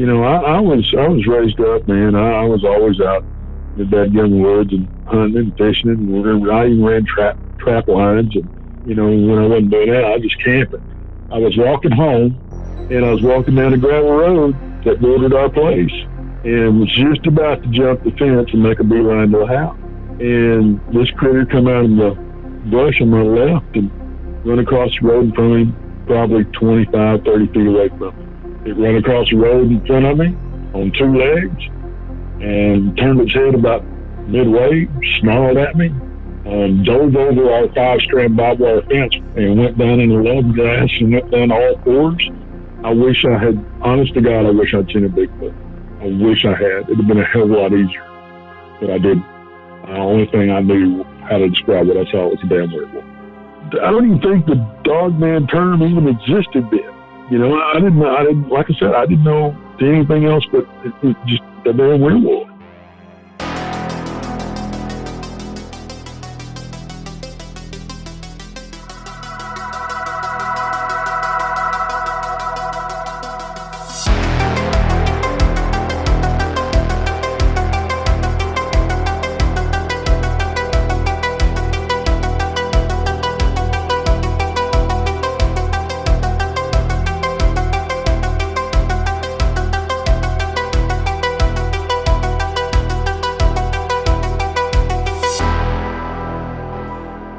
I was raised up, man. I was always out in the young woods and hunting and fishing, and I even ran trap lines. And when I wasn't doing that, I was just camping. I was walking home, and I was walking down a gravel road that bordered our place, and was just about to jump the fence and make a beeline to the house. And this critter come out of the brush on my left and run across the road in front of me, probably 25, 30 feet away from me. It ran across the road in front of me on two legs and turned its head about midway, snarled at me, dove over our 5-strand barbed wire fence and went down in the love grass and went down all fours. Honest to God, I wish I'd seen a Bigfoot. I wish I had. It'd have been a hell of a lot easier, but I didn't. The only thing I knew how to describe what I saw was a damn weird one. I don't even think the Dogman term even existed then. I didn't, like I said, I didn't know anything else but it just a damn werewolf.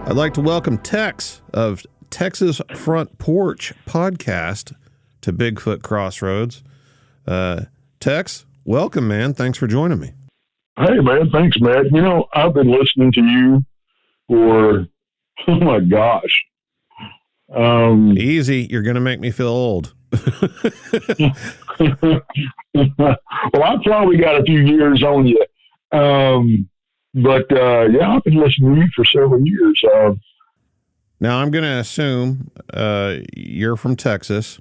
I'd like to welcome Tex of Texas Front Porch podcast to Bigfoot Crossroads. Tex, welcome, man. Thanks for joining me. Hey, man. Thanks, Matt. I've been listening to you for, oh my gosh. Easy. You're going to make me feel old. Well, I've probably got a few years on you. But I've been listening to you for several years. Now, I'm going to assume you're from Texas.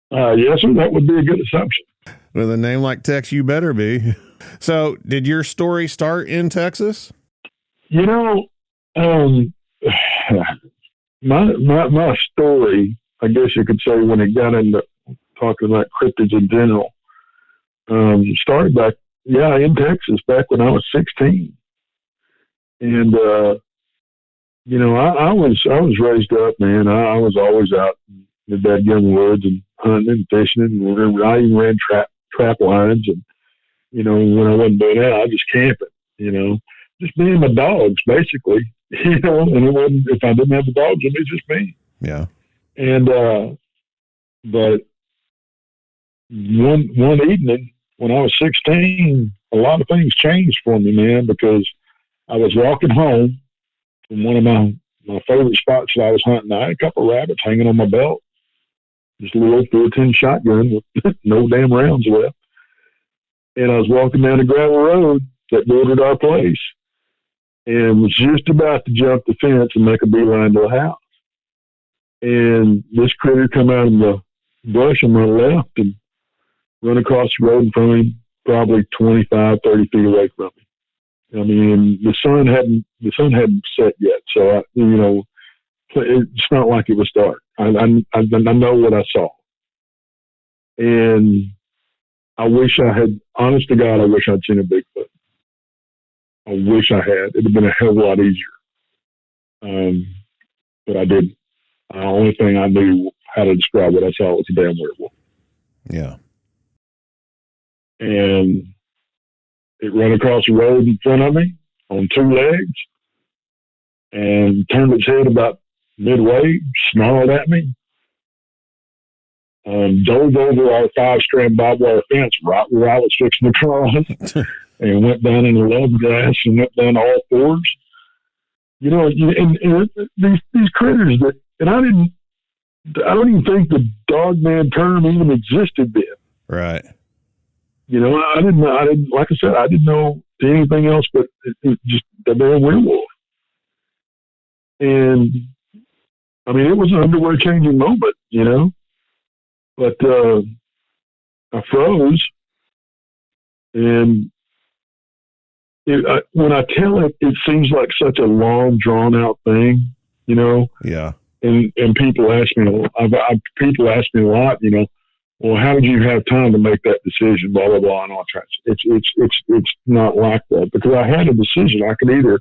Yes, sir. That would be a good assumption. With a name like Tex, you better be. So, did your story start in Texas? My story, I guess you could say, when it got into talking about cryptids in general, started back, in Texas, back when I was 16. And, I was raised up, man. I was always out in the young woods and hunting and fishing, and I even ran trap lines. And, when I wasn't doing that, I was just camping, just me and my dogs, basically, and it wasn't, if I didn't have the dogs, it was just me. Yeah. And, but one evening when I was 16, a lot of things changed for me, man, because I was walking home from one of my favorite spots that I was hunting. I had a couple of rabbits hanging on my belt, just a little 410 shotgun with no damn rounds left. And I was walking down a gravel road that bordered our place and was just about to jump the fence and make a beeline to the house. And this critter come out of the brush on my left and run across the road in front of me, probably 25, 30 feet away from me. I mean, the sun hadn't set yet, so it's not like it was dark. I know what I saw, and I wish I had. Honest to God, I wish I'd seen a Bigfoot. I wish I had. It'd have been a hell of a lot easier, but I didn't. The only thing I knew how to describe what I saw was a damn werewolf. Yeah, and it ran across the road in front of me on two legs and turned its head about midway, snarled at me, dove over our 5-strand barbed wire fence right where I was fixing to cross and went down in the love grass and went down all fours. And these critters and I don't even think the Dogman term even existed then. Right. I didn't, like I said, I didn't know anything else but it just a damn werewolf. And, I mean, it was an underwear changing moment, but I froze. And when I tell it, it seems like such a long, drawn out thing, Yeah. And people ask me, people ask me a lot, well, how did you have time to make that decision? Blah, blah, blah, and all that. It's not like that, because I had a decision. I could either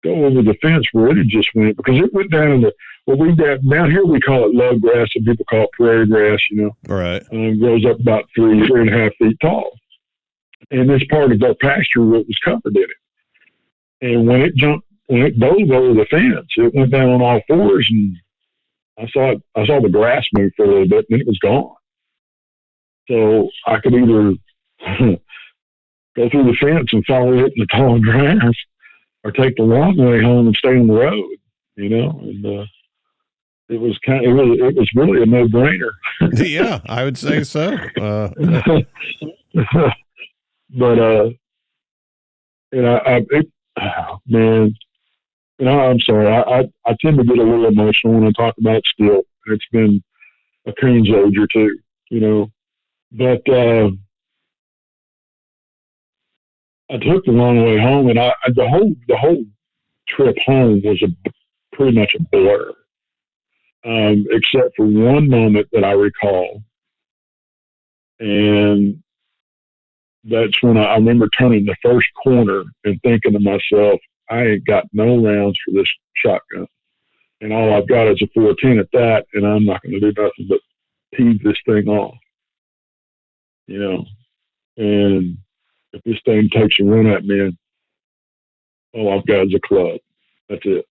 go over the fence where it had just went, because it went down in the, down here we call it low grass, and people call it prairie grass, Right. It grows up about 3.5 feet tall. And this part of our pasture was covered in it. And when it dove over the fence, it went down on all fours, and I saw the grass move for a little bit, and then it was gone. So I could either go through the fence and follow it in the tall grass, or take the long way home and stay on the road, and it was really a no-brainer. Yeah, I would say so. But man, I'm sorry. I tend to get a little emotional when I talk about it still. It's been a cringe age or two, but I took the long way home, and the whole trip home was pretty much a blur, except for one moment that I recall, and that's when I remember turning the first corner and thinking to myself, I ain't got no rounds for this shotgun, and all I've got is a 410 at that, and I'm not going to do nothing but tease this thing off, and if this thing takes a run at me, and all I've got is a club, that's it,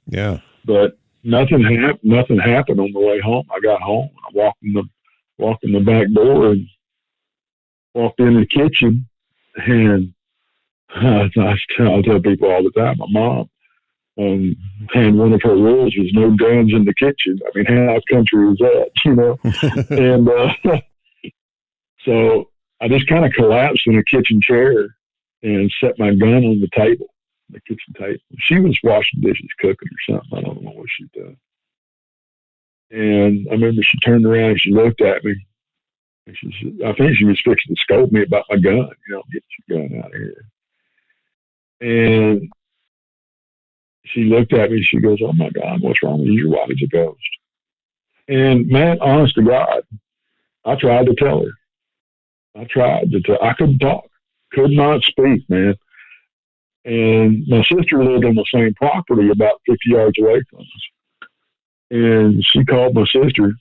Yeah. But nothing happened on the way home. I got home, I walked in the back door and walked in the kitchen, and I tell people all the time, my mom, and one of her rules was no guns in the kitchen. I mean, how country is that, and so I just kind of collapsed in a kitchen chair and set my gun on the table, the kitchen table. She was washing dishes, cooking or something. I don't know what she'd done. And I remember she turned around and she looked at me. And I think she was fixing to scold me about my gun. Get your gun out of here. And she looked at me. She goes, "Oh my God, what's wrong with you? You're white as a ghost." And man, honest to God, I tried to tell her. I couldn't talk, could not speak, man. And my sister lived on the same property about 50 yards away from us. And she called my sister,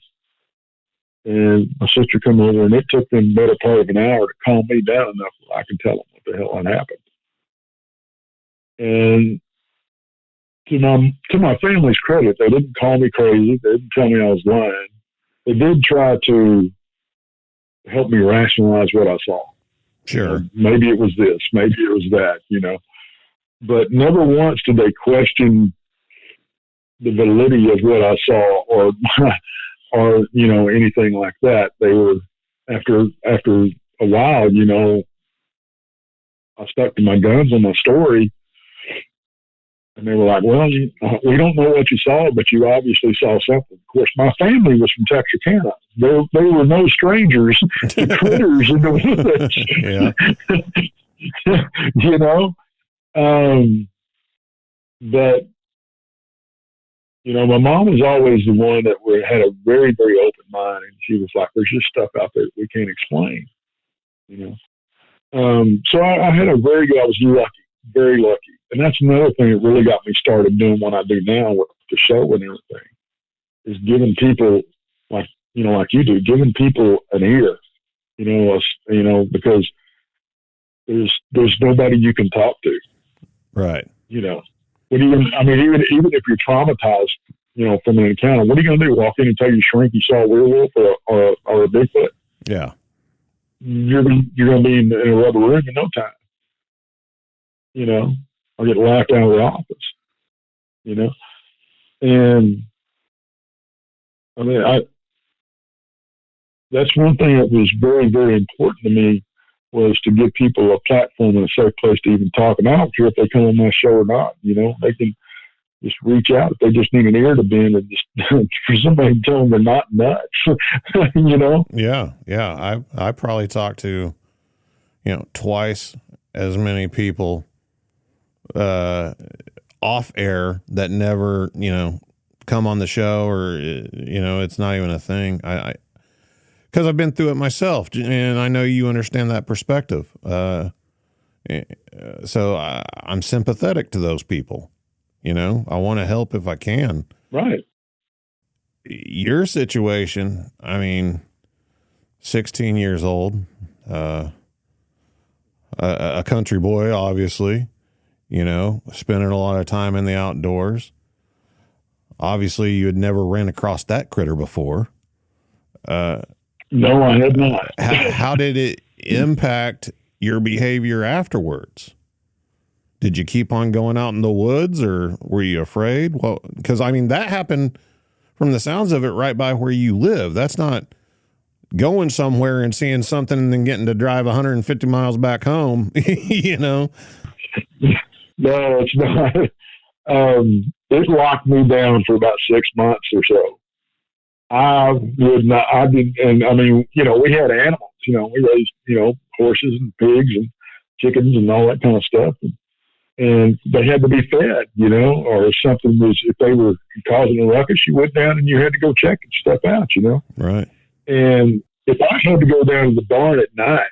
and my sister come over, and it took them the better part of an hour to calm me down enough that I could tell them what the hell had happened. And to my family's credit, they didn't call me crazy. They didn't tell me I was lying. They did try to help me rationalize what I saw. Sure. Maybe it was this, maybe it was that, but never once did they question the validity of what I saw or anything like that. They were, after a while, I stuck to my guns on my story, and they were like, "Well, we don't know what you saw, but you obviously saw something." Of course, my family was from Texarkana. They were no strangers to critters in the woods. Yeah. But my mom was always the one that had a very, very open mind, and she was like, "There's just stuff out there that we can't explain." So I was lucky, very lucky. And that's another thing that really got me started doing what I do now with the show and everything, is giving people like you do, giving people an ear, because there's nobody you can talk to. Right. Even if you're traumatized, from an encounter, what are you going to do? Walk in and tell your shrink you saw a werewolf or a Bigfoot? Yeah. You're going to be in a rubber room in no time. I'll get laughed out of the office, and that's one thing that was very, very important to me, was to give people a platform and a safe place to even talk. And I don't care if they come on my show or not, they can just reach out if they just need an ear to bend, and just for somebody to tell them they're not nuts, Yeah. Yeah. I probably talked to, twice as many people off air that never, come on the show, or, it's not even a thing. because I've been through it myself, and I know you understand that perspective. So I'm sympathetic to those people. You know, I want to help if I can. Right. Your situation, I mean, 16 years old, a country boy, obviously, you know, spending a lot of time in the outdoors. Obviously, you had never ran across that critter before. No, I had not. How did it impact your behavior afterwards? Did you keep on going out in the woods, or were you afraid? Well, because I mean, that happened from the sounds of it right by where you live. That's not going somewhere and seeing something and then getting to drive 150 miles back home, you know? No, it's not. It locked me down for about 6 months or so. I would not, I didn't, and I mean, you know, we had animals, you know, we raised, you know, horses and pigs and chickens and all that kind of stuff. And they had to be fed, you know, or if something was, if they were causing a ruckus, you went down and you had to go check and stuff out, you know? Right. And if I had to go down to the barn at night,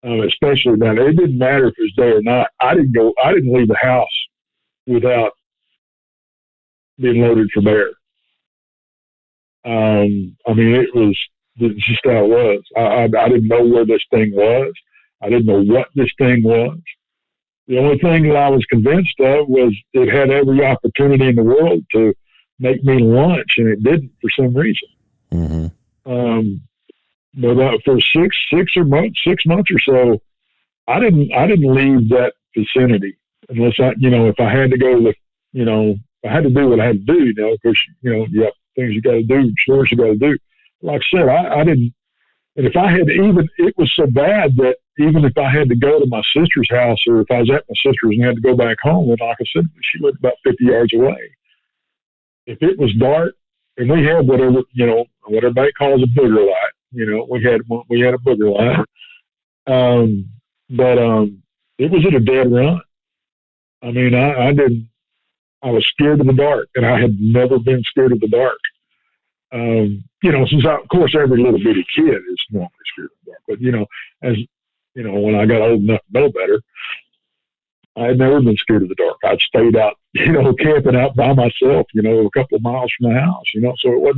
especially now, it didn't matter if it was day or not. I didn't leave the house without being loaded for bear. I mean, it's just how it was. I didn't know where this thing was. I didn't know what this thing was. The only thing that I was convinced of was it had every opportunity in the world to make me lunch, and it didn't for some reason. Mm-hmm. But for 6 months or so, I didn't leave that vicinity unless if I had to go to the, you know, I had to do what I had to do, you know, of course, you know, you have things you got to do, chores you got to do. Like I said, I didn't, and if I had to it was so bad that even if I had to go to my sister's house, or if I was at my sister's and had to go back home, and like I said, she lived about 50 yards away. If it was dark, and we had whatever, you know, what everybody calls a booger light, you know, we had a booger light. But it was at a dead run. I mean, I was scared of the dark, and I had never been scared of the dark. You know, since of course every little bitty kid is normally scared of the dark, but you know, as you know, when I got old enough to know better, I had never been scared of the dark. I'd stayed out, you know, camping out by myself, you know, a couple of miles from the house, you know, so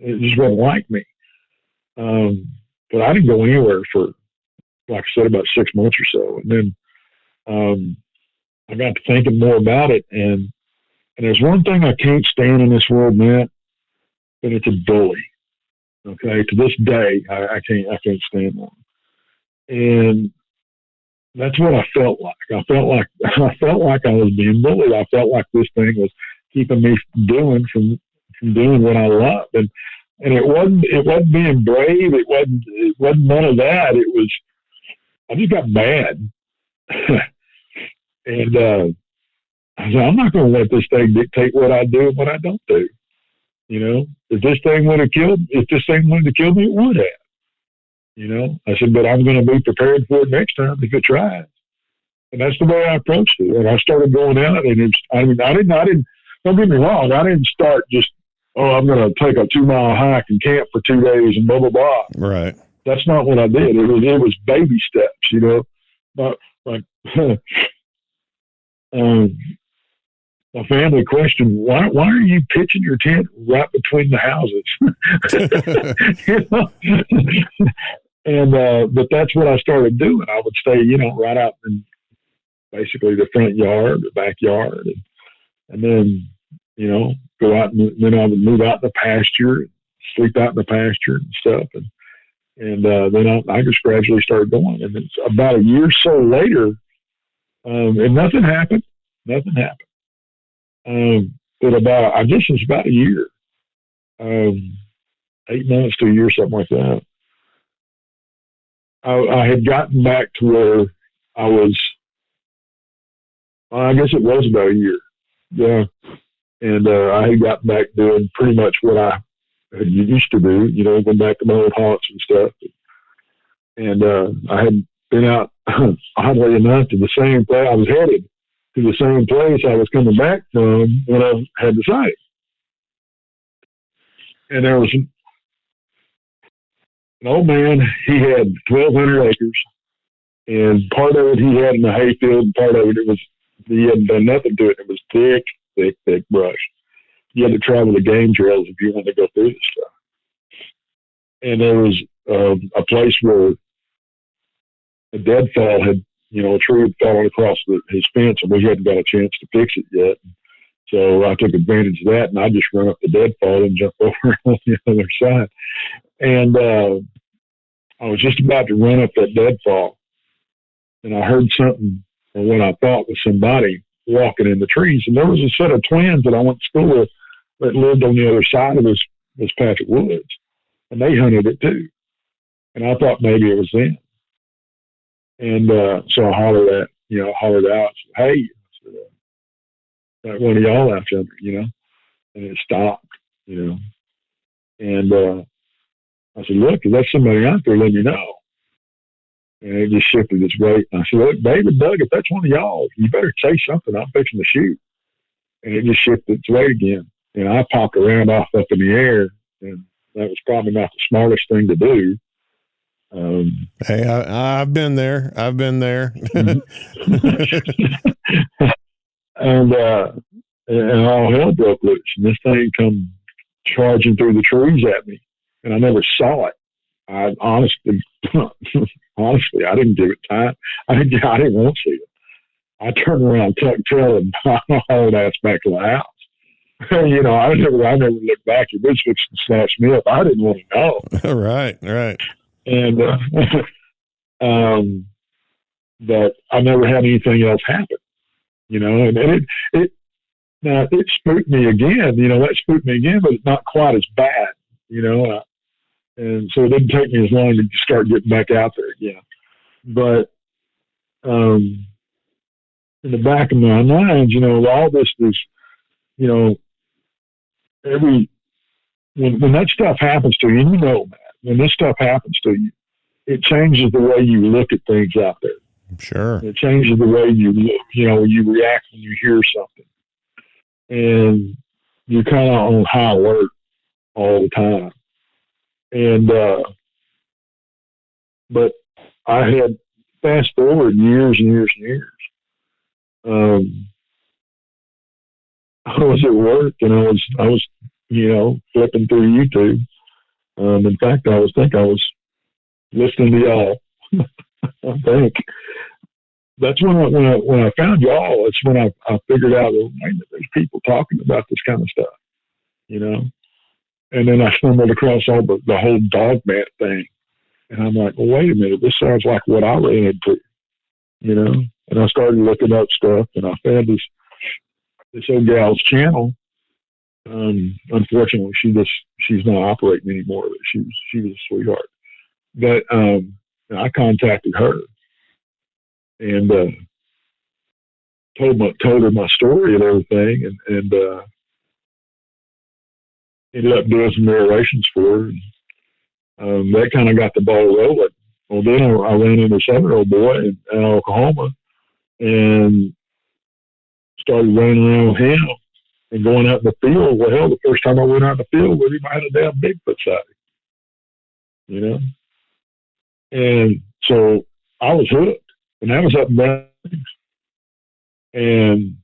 it just wasn't like me. But I didn't go anywhere for, like I said, about 6 months or so. And then I got to thinking more about it. And there's one thing I can't stand in this world, man, and it's a bully. Okay. To this day, I can't stand one. And that's what I felt like. I felt like I was being bullied. I felt like this thing was keeping me from doing what I love. And it wasn't being brave. It wasn't none of that. It was, I just got mad. And I said, I'm not going to let this thing dictate what I do and what I don't do. You know, if this thing wanted to kill me, it would have. You know, I said, but I'm going to be prepared for it next time if it tries. And that's the way I approached it. And I started going out, and I didn't, don't get me wrong, I didn't start just, I'm going to take a 2-mile hike and camp for 2 days and blah, blah, blah. Right. That's not what I did. It was baby steps, you know. But like, my family questioned, why are you pitching your tent right between the houses? You know? And but that's what I started doing. I would stay, you know, right out in basically the front yard, the backyard, and then, you know, go out, and then I would move out in the pasture, sleep out in the pasture and stuff, and then I just gradually started going. And it's about a year or so later, and nothing happened. But I guess it's about a year, 8 months to a year, something like that. I had gotten back to where I was, I guess it was about a year. Yeah. And I had gotten back doing pretty much what I had used to do, you know, going back to my old haunts and stuff. And I had been out, oddly enough, to the same place. I was headed to the same place I was coming back from when I had the sight. And there was An old man, he had 1,200 acres, and part of it he had in the hayfield, and part of it he hadn't done nothing to it. It was thick brush. You had to travel the game trails if you wanted to go through this stuff. And there was a place where a deadfall had, a tree had fallen across his fence, and we hadn't got a chance to fix it yet. So I took advantage of that, and I just run up the deadfall and jump over on the other side. And I was just about to run up that deadfall, and I heard something, or what I thought was somebody walking in the trees. And there was a set of twins that I went to school with that lived on the other side of this patch of woods, and they hunted it too. And I thought maybe it was them. And so I hollered out, "Hey, that one of y'all out yonder, and it stopped, And I said, "Look, if that's somebody out there, let me know." And it just shifted its weight. And I said, "Look, David, Doug, if that's one of y'all, you better say something. I'm fixing to shoot." And it just shifted its weight again. And I popped around off up in the air, and that was probably not the smartest thing to do. Hey, I've been there. And all hell broke loose, and this thing come charging through the trees at me, and I never saw it. I honestly, I didn't give it time. I didn't want to see it. I turned around, tucked tail, and hauled ass back to the house. I never looked back. It was fixing to snatch me up. I didn't want to know. Right. And but I never had anything else happen. And it spooked me again. That spooked me again, but it's not quite as bad. And so it didn't take me as long to start getting back out there again. But in the back of my mind, all this is, when that stuff happens to you, man, when this stuff happens to you, it changes the way you look at things out there. Sure. It changes the way you react when you hear something. And you're kind of on high alert all the time. And, but I had fast forward years and years and years. I was at work, and I was flipping through YouTube. In fact, I was listening to y'all. I think that's when I found y'all. It's when I figured out that there's people talking about this kind of stuff, And then I stumbled across all the whole Dogman thing, and I'm like, well, wait a minute, this sounds like what I ran into, And I started looking up stuff, and I found this old gal's channel. Unfortunately, she's not operating anymore, but she was a sweetheart. But I contacted her and told her my story and everything, and ended up doing some narrations for her. And, that kind of got the ball rolling. Well, then I ran into this other old boy in Oklahoma and started running around with him and going out in the field. Well, hell, the first time I went out in the field with him, I had a damn Bigfoot sighting, And so I was hooked, and that was up and down. And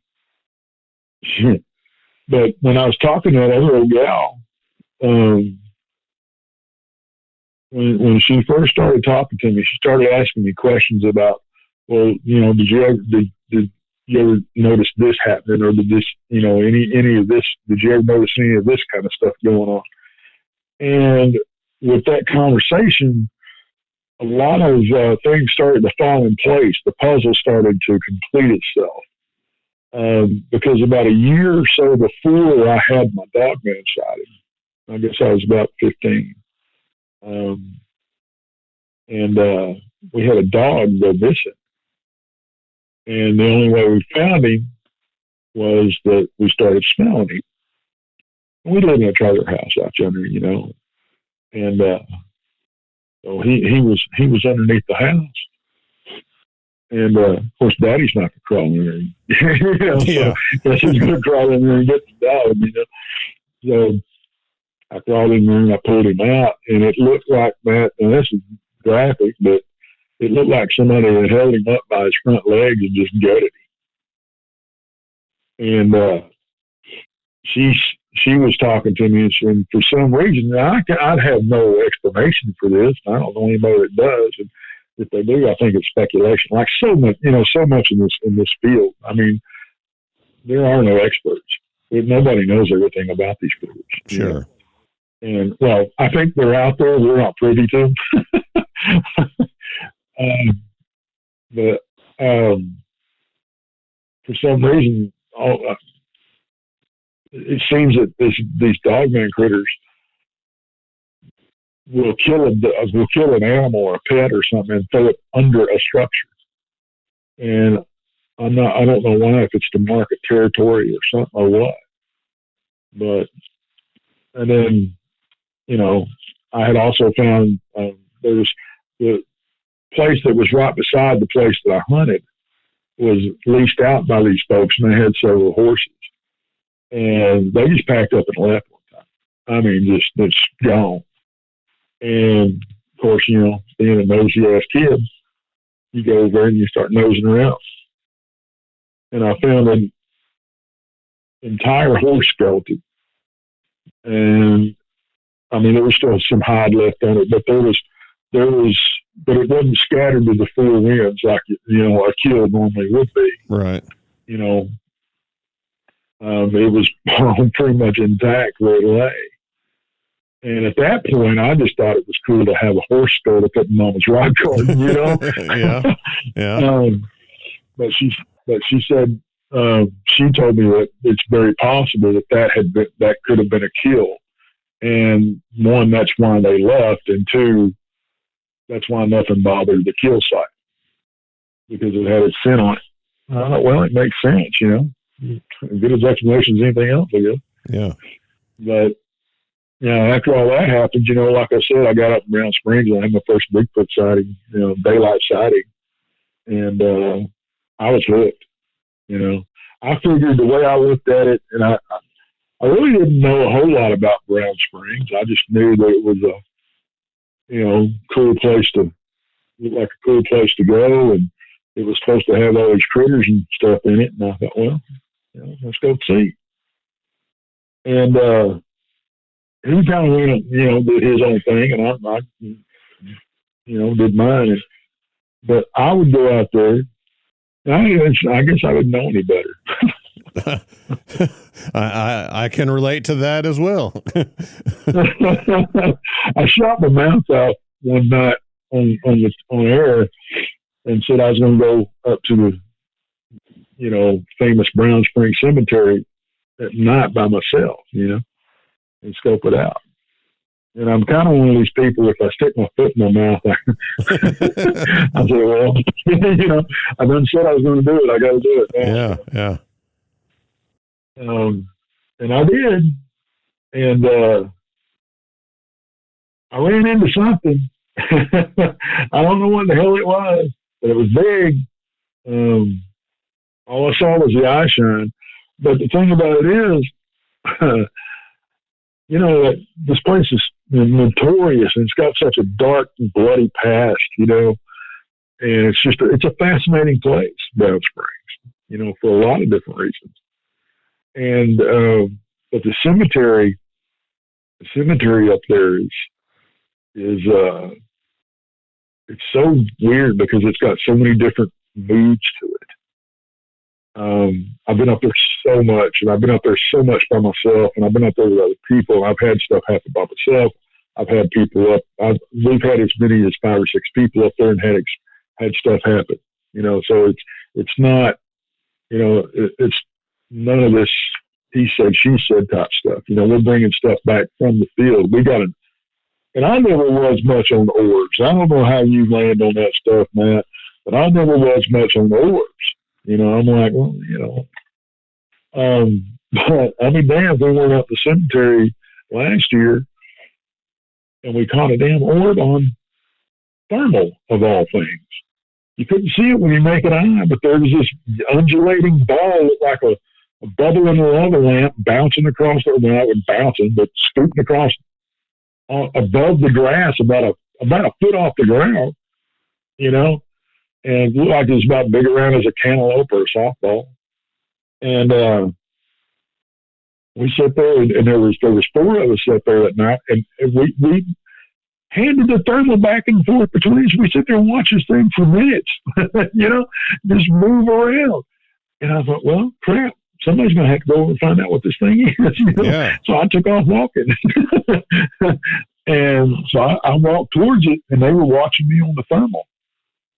but when I was talking to that other old gal, when she first started talking to me, she started asking me questions about, well, did you ever notice this happening, or did this, any of this? Did you ever notice any of this kind of stuff going on? And with that conversation, a lot of things started to fall in place. The puzzle started to complete itself. Because about a year or so before I had my Dogman sighting, I guess I was about 15. And we had a dog go missing. And the only way we found him was that we started smelling him. We lived in a trailer house out yonder, and so he was underneath the house. And of course, Daddy's not gonna crawl in there. Yeah. So he's gonna crawl in there and get the dog. So I crawled in there and I pulled him out, and it looked like that. And this is graphic, but it looked like somebody had held him up by his front legs and just gutted him. And she was talking to me, and for some reason, I'd have no explanation for this. I don't know anybody that does, and if they do, I think it's speculation. Like so much in this field. I mean, there are no experts. Nobody knows everything about these critters. Sure. You know? And well, I think they're out there. We're not privy to them. But for some reason, it seems that these Dogman critters will kill an animal or a pet or something and throw it under a structure. And I don't know why, if it's to mark a territory or something or what. But and then, you know, I had also found there was the place that was right beside the place that I hunted was leased out by these folks, and they had several horses, and they just packed up and left one time. I mean, just gone. And of course, you know, being a nosy ass kid, you go over and you start nosing around, and I found an entire horse skeleton, and I mean, there was still some hide left on it, but but it wasn't scattered to the four winds like, you know, a kill normally would be. Right. You know, it was pretty much intact where it lay. And at that point, I just thought it was cool to have a horse skull to put in Mama's rock garden, you know? Yeah. Yeah. But she said, she told me that it's very possible that could have been a kill. And one, that's why they left. And two, that's why nothing bothered the kill site, because it had its scent on it. I thought, well, it makes sense, you know. As good as explanation as anything else, I guess. Yeah. But, you know, after all that happened, you know, like I said, I got up in Brown Springs and I had my first Bigfoot sighting, you know, daylight sighting. And I was hooked, you know. I figured the way I looked at it, and I really didn't know a whole lot about Brown Springs. I just knew that it was a, you know, cool place to go, and it was supposed to have all these critters and stuff in it. And I thought, well, you know, let's go see. And he kind of went, you know, did his own thing, and I you know, did mine. But I would go out there. I guess I didn't know any better. I can relate to that as well. I shot my mouth out one night on air and said I was going to go up to the, you know, famous Brown Spring Cemetery at night by myself, you know, and scope it out. And I'm kind of one of these people, if I stick my foot in my mouth, I say, well, you know, I done said I was going to do it. I got to do it now. Yeah. And I did. And I ran into something. I don't know what the hell it was, but it was big. All I saw was the eye shine. But the thing about it is, you know, this place is notorious, and it's got such a dark and bloody past, you know, and it's a fascinating place, Brown Springs, you know, for a lot of different reasons. And but the cemetery up there is it's so weird because it's got so many different moods to it. I've been up there so much, and I've been up there so much by myself, and I've been up there with other people, and I've had stuff happen by myself. I've had people up. We've had as many as 5 or 6 people up there and had stuff happen. You know, so it's not, you know, it's none of this he said, she said type stuff. You know, we're bringing stuff back from the field. And I never was much on the orbs. I don't know how you land on that stuff, Matt, but I never was much on the orbs. You know, I'm like, well, you know, but I mean, damn, we went up the cemetery last year and we caught a damn orb on thermal of all things. You couldn't see it when you make an eye, but there was this undulating ball, looked like a bubble in the lava lamp bouncing across, or well, not bouncing, but scooting across above the grass about a foot off the ground, you know, and it looked like it was about big around as a cantaloupe or a softball. And we sat there, and there was 4 of us sat there at night, and we handed the thermal back and forth between us. We sit there and watch this thing for minutes, you know, just move around. And I thought, well, crap, somebody's going to have to go over and find out what this thing is. You know? Yeah. So I took off walking. And so I walked towards it, and they were watching me on the thermal.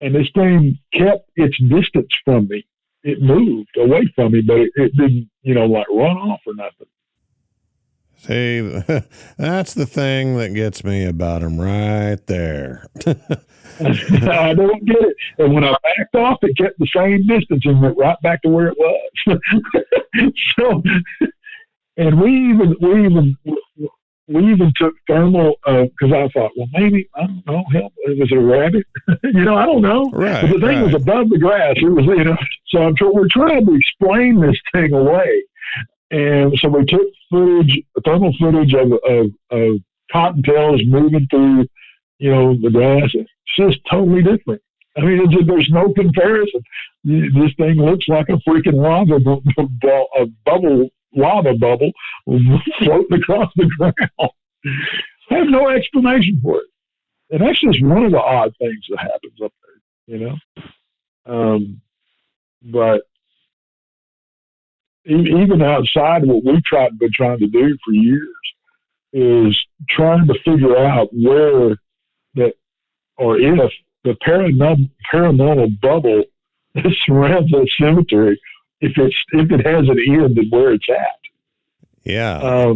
And this thing kept its distance from me. It moved away from me, but it didn't, you know, like run off or nothing. See, that's the thing that gets me about them right there. I don't get it. And when I backed off, it kept the same distance and went right back to where it was. So, and we even took thermal, because I thought, well, maybe, I don't know, hell, was it a rabbit? You know, I don't know. Right, but the thing was above the grass. It was, you know, so we're trying to explain this thing away. And so we took thermal footage of cottontails moving through, you know, the grass. It's just totally different. I mean, there's no comparison. This thing looks like a freaking lava bubble floating across the ground. I have no explanation for it. And that's just one of the odd things that happens up there, you know? But even outside, what we've been trying to do for years is trying to figure out where that, or if the paranormal bubble that surrounds that cemetery, if it has an end and where it's at. Yeah.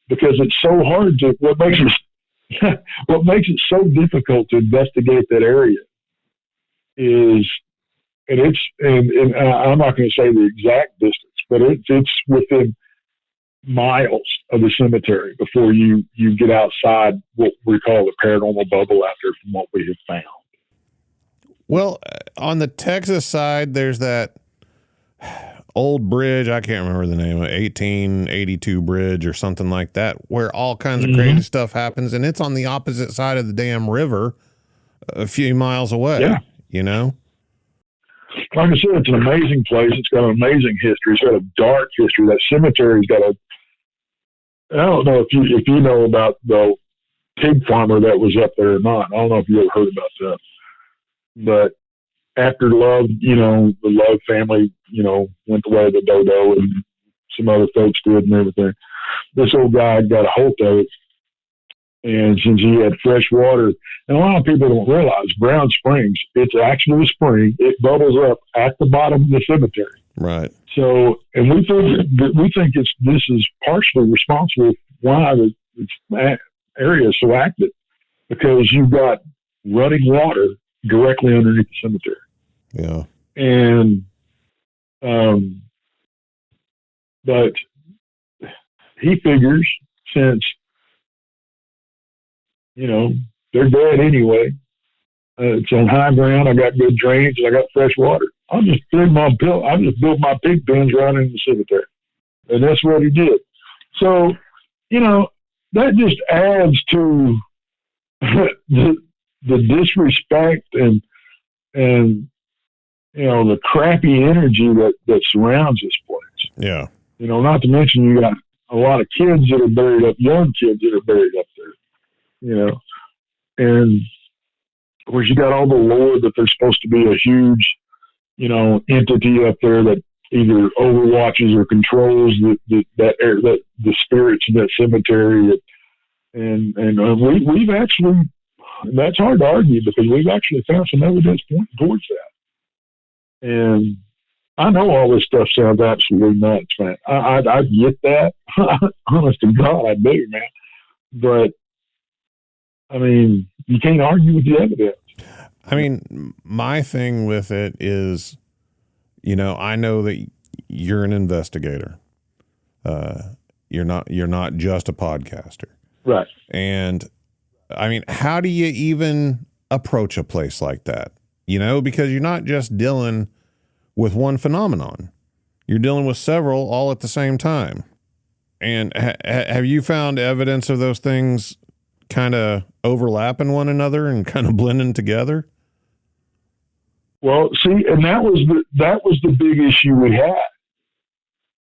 Because it's so hard to, what makes it so difficult to investigate that area is, and I'm not going to say the exact distance, but it's within miles of the cemetery before you get outside what we call the paranormal bubble out there from what we have found. Well, on the Texas side, there's that old bridge. I can't remember the name of it, 1882 bridge or something like that, where all kinds of crazy stuff happens. And it's on the opposite side of the damn river a few miles away, you know? Like I said, it's an amazing place. It's got an amazing history. It's got a dark history. That cemetery's got I don't know if you know about the pig farmer that was up there or not. I don't know if you ever heard about that. But after Love, you know, the Love family, you know, went the way of the dodo and some other folks did and everything, this old guy got a hold of it. And since he had fresh water, and a lot of people don't realize Brown Springs, it's actually a spring. It bubbles up at the bottom of the cemetery. Right. So, and we think this is partially responsible why the area is so active, because you've got running water directly underneath the cemetery. Yeah. And, but he figures since, you know, they're dead anyway. It's on high ground. I got good drainage. I got fresh water. I'll just build my pig pens right in the cemetery. And that's what he did. So, you know, that just adds to the disrespect and, you know, the crappy energy that surrounds this place. Yeah. You know, not to mention you got a lot of kids that are buried up, young kids that are buried up there. You know, and of course you got all the lore that there's supposed to be a huge, you know, entity up there that either overwatches or controls the spirits in that cemetery. And we've actually, that's hard to argue because we've actually found some evidence pointing towards that. And I know all this stuff sounds absolutely nuts, man. I get that. Honest to God, I do, man. But I mean, you can't argue with the evidence. I mean, my thing with it is, you know, I know that you're an investigator. You're not just a podcaster. Right. And I mean, how do you even approach a place like that? You know, because you're not just dealing with one phenomenon. You're dealing with several all at the same time. And have you found evidence of those things kind of overlapping one another and kind of blending together? Well, see, and that was the big issue we had.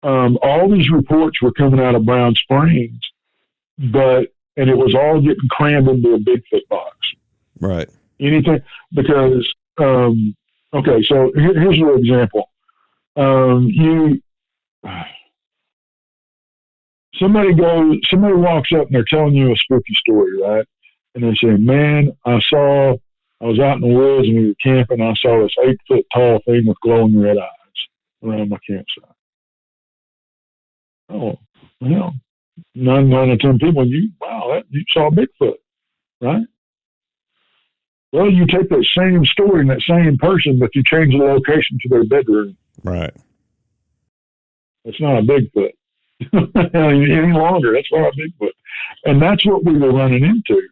All these reports were coming out of Brown Springs, and it was all getting crammed into a Bigfoot box. Right. Anything, because, okay, so here's an example. Somebody walks up and they're telling you a spooky story, right? And they say, man, I was out in the woods and we were camping. I saw this 8-foot tall thing with glowing red eyes around my campsite. Oh, well, 9 out of 10 people, you saw Bigfoot, right? Well, you take that same story and that same person, but you change the location to their bedroom. Right. It's not a Bigfoot any longer. That's not a Bigfoot. And that's what we were running into.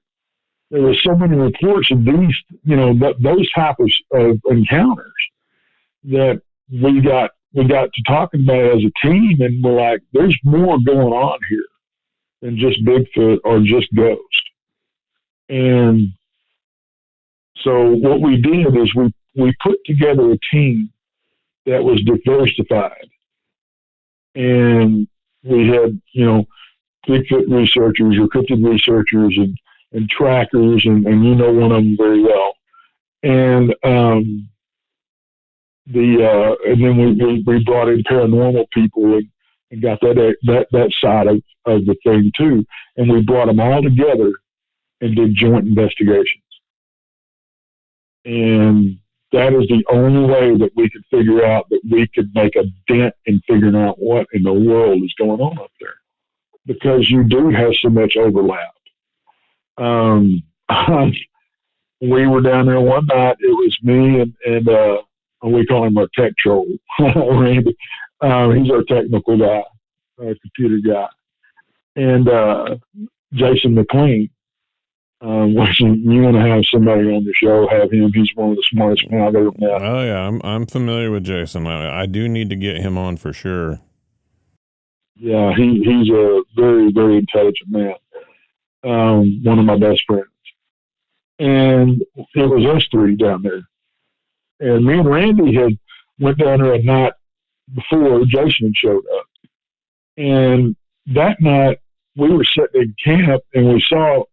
There were so many reports of these, those type of encounters that we got to talking about it as a team, and we're like, there's more going on here than just Bigfoot or just ghost. And so what we did is we put together a team that was diversified. And we had, Bigfoot researchers or cryptid researchers and trackers, and one of them very well. And and then we brought in paranormal people and got that side of the thing too. And we brought them all together and did joint investigations. And that is the only way that we could figure out that we could make a dent in figuring out what in the world is going on up there. Because you do have so much overlap. We were down there one night. It was me and we call him our tech troll, Randy. He's our technical guy, our computer guy. And Jason McLean. Which you want to have somebody on the show, have him. He's one of the smartest men I've ever met. Oh yeah, I'm familiar with Jason. I do need to get him on for sure. Yeah, he's a very, very intelligent man. One of my best friends. And it was us three down there. And me and Randy had went down there a night before Jason showed up. And that night we were sitting in camp and I saw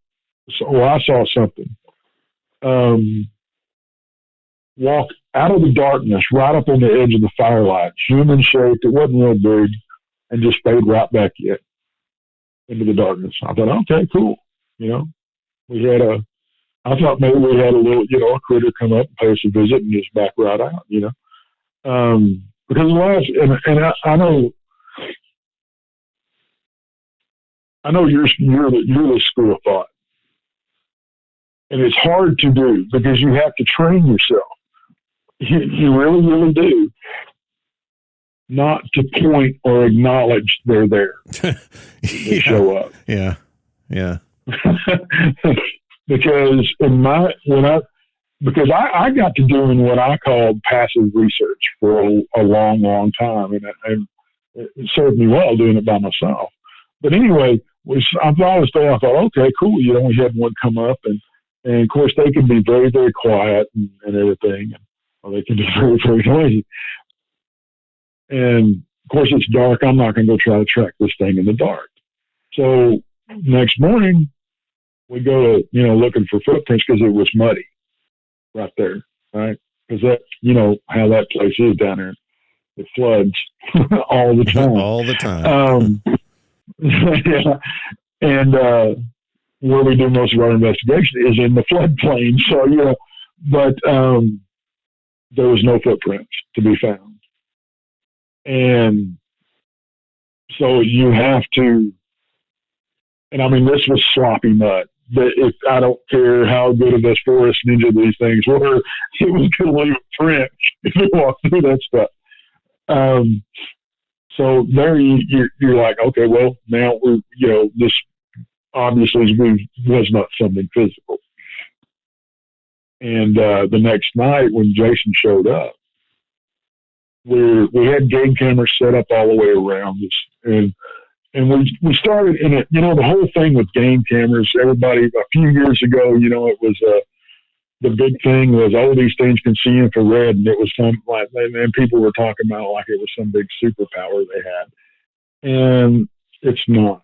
something walk out of the darkness right up on the edge of the firelight, human shaped. It wasn't real big, and just fade right back into the darkness. I thought, okay, cool. I thought maybe we had a little, a critter come up and pay us a visit and just back right out, because I know you're the school of thought. And it's hard to do because you have to train yourself. You really, really do. Not to point or acknowledge they're there. They show up. Yeah. Yeah. Because I got to doing what I called passive research for a long, long time. And it served me well doing it by myself. But anyway, I thought, okay, cool. We had one come up and of course, they can be very, very quiet and everything, or they can be very, very noisy. And of course, it's dark. I'm not going to go try to track this thing in the dark. So next morning, we go to, looking for footprints because it was muddy right there, right? Because that, how that place is down there. It floods all the time. All the time. Yeah. And, where we do most of our investigation is in the floodplain. So, but there was no footprints to be found. And so you have to, and I mean, this was sloppy mud. But I don't care how good of a forest ninja these things were, it was going to leave a print if you walk through that stuff. So there you're like, okay, well, now this obviously was not something physical. And the next night when Jason showed up, we had game cameras set up all the way around us, and we started in it. The whole thing with game cameras. Everybody a few years ago, it was the big thing was, oh, these things can see infrared, and it was and people were talking about like it was some big superpower they had, and it's not.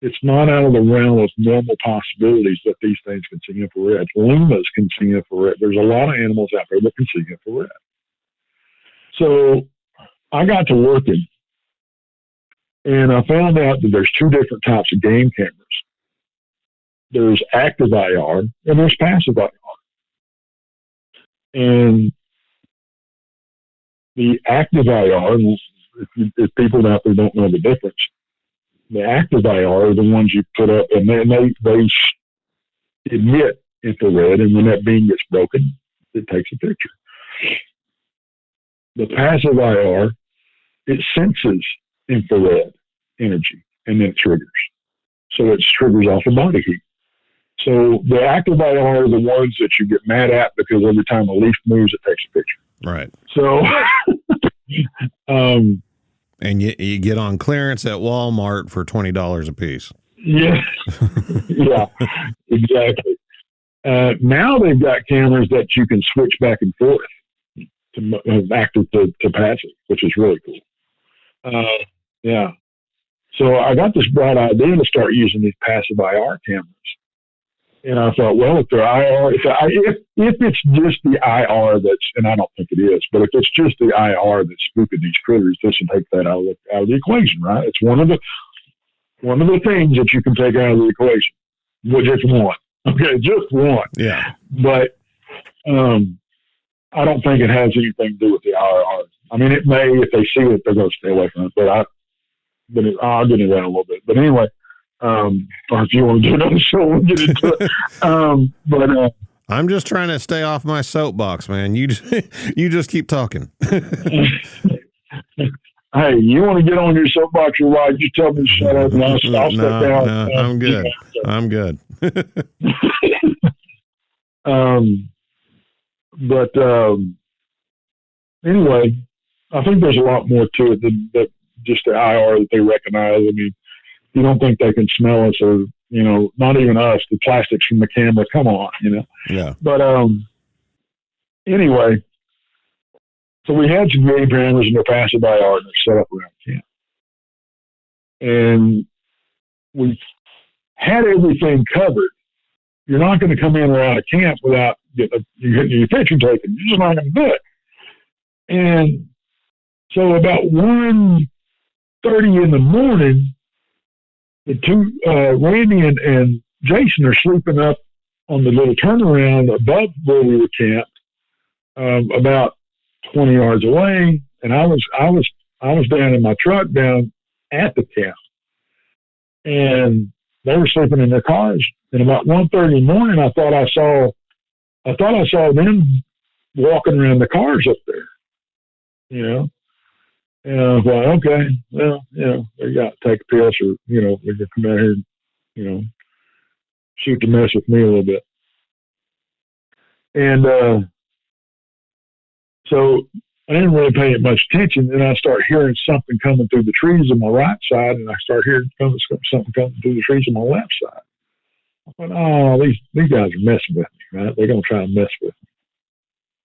It's not out of the realm of normal possibilities that these things can see infrared. Llamas can see infrared. There's a lot of animals out there that can see infrared. So I got to working, and I found out that there's two different types of game cameras. There's active IR and there's passive IR. And the active IR, if people out there don't know the difference, the active IR are the ones you put up, and then they emit infrared, and when that beam gets broken, it takes a picture. The passive IR, it senses infrared energy, and then it triggers. So it triggers off of body heat. So the active IR are the ones that you get mad at because every time a leaf moves, it takes a picture. Right. So, and you get on clearance at Walmart for $20 a piece. Yeah, yeah, exactly. Now they've got cameras that you can switch back and forth to active to passive, which is really cool. Yeah. So I got this bright idea to start using these passive IR cameras. And I thought, well, if they're IR, if it's just the IR that's, and I don't think it is, but if it's just the IR that's spooking these critters, this will take that out of the equation, right? It's one of the things that you can take out of the equation. Well, just one. Okay, just one. Yeah. But I don't think it has anything to do with the IR. I mean, it may, if they see it, they're going to stay away from it. But I'll get into that a little bit. But anyway, or if you want to do another show, we'll get into it. I'm just trying to stay off my soapbox, man. You just keep talking. Hey, you want to get on your soapbox, you're right. You tell me to shut up, and I'll step down. No, I'm good. I'm good. Anyway, I think there's a lot more to it than just the IR that they recognize. I mean, you don't think they can smell us, or not even us, the plastics from the camera. Come on, Yeah. But anyway, so we had some game cameras and they're passive IR and they're set up around camp, and we had everything covered. You're not going to come in or out of camp without getting your picture taken. You're just not going to do it. And so about 1:30 in the morning, the two, Randy and Jason, are sleeping up on the little turnaround above where we were camped, about 20 yards away. And I was down in my truck down at the camp, and they were sleeping in their cars. And about 1:30 in the morning, I thought I saw them walking around the cars up there, And I was like, okay, well, they got to take a piss, or, they can come out here and, shoot the mess with me a little bit. And so I didn't really pay it much attention. And I start hearing something coming through the trees on my right side, and I start hearing something coming through the trees on my left side. I thought, oh, these guys are messing with me, right? They're going to try and mess with me.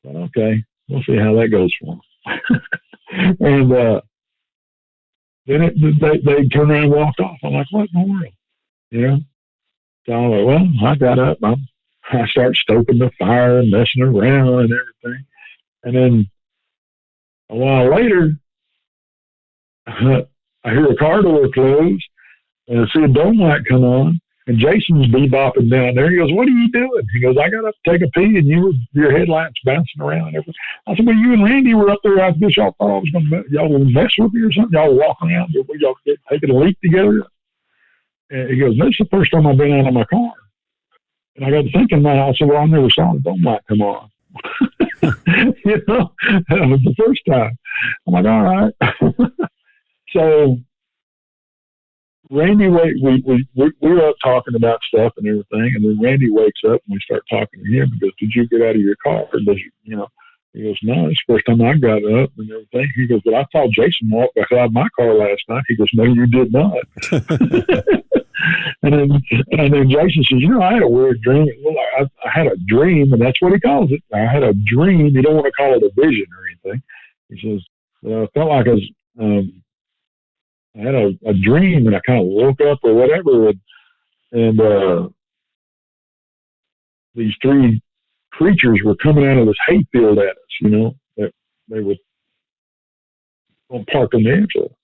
But okay, we'll see how that goes for them. And then they turned around and walked off. I'm like, what in the world? So I'm like, well, I got up. I start stoking the fire and messing around and everything. And then a while later, I hear a car door close, and I see a dome light come on. And Jason's bebopping down there. He goes, what are you doing? He goes, I got up to take a pee, and your headlights bouncing around and everything. I said, well, you and Randy were up there. I guess y'all thought I was going to mess with you or something. Y'all walking around. Y'all taking a leak together. And he goes, this is the first time I've been out of my car. And I got to thinking, I said, well, I never saw the dome light come on. That was the first time. I'm like, all right. So Randy, we were up talking about stuff and everything, and then Randy wakes up and we start talking to him and goes, did you get out of your car? Or does He goes, no, it's the first time I got up and everything. He goes, but I saw Jason walk back out of my car last night. He goes, no, you did not. and then Jason says, I had a weird dream. Well, I had a dream, and that's what he calls it. I had a dream. You don't want to call it a vision or anything. He says, I felt like I had a dream, and I kind of woke up or whatever, and these three creatures were coming out of this hayfield at us, that they were parked on the edge of it.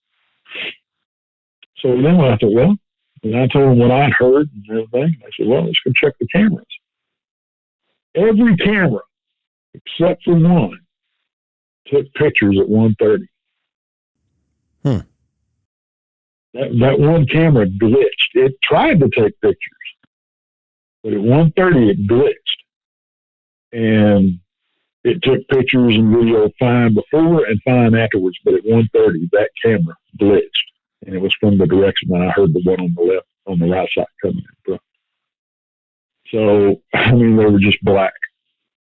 So then I thought, and I told them what I'd heard and everything. I said, let's go check the cameras. Every camera, except for one, took pictures at 1:30. That one camera glitched. It tried to take pictures, but at 1:30 it glitched. And it took pictures and video fine before and fine afterwards, but at 1:30 that camera glitched. And it was from the direction that I heard the one on the right side coming in front. So, they were just black.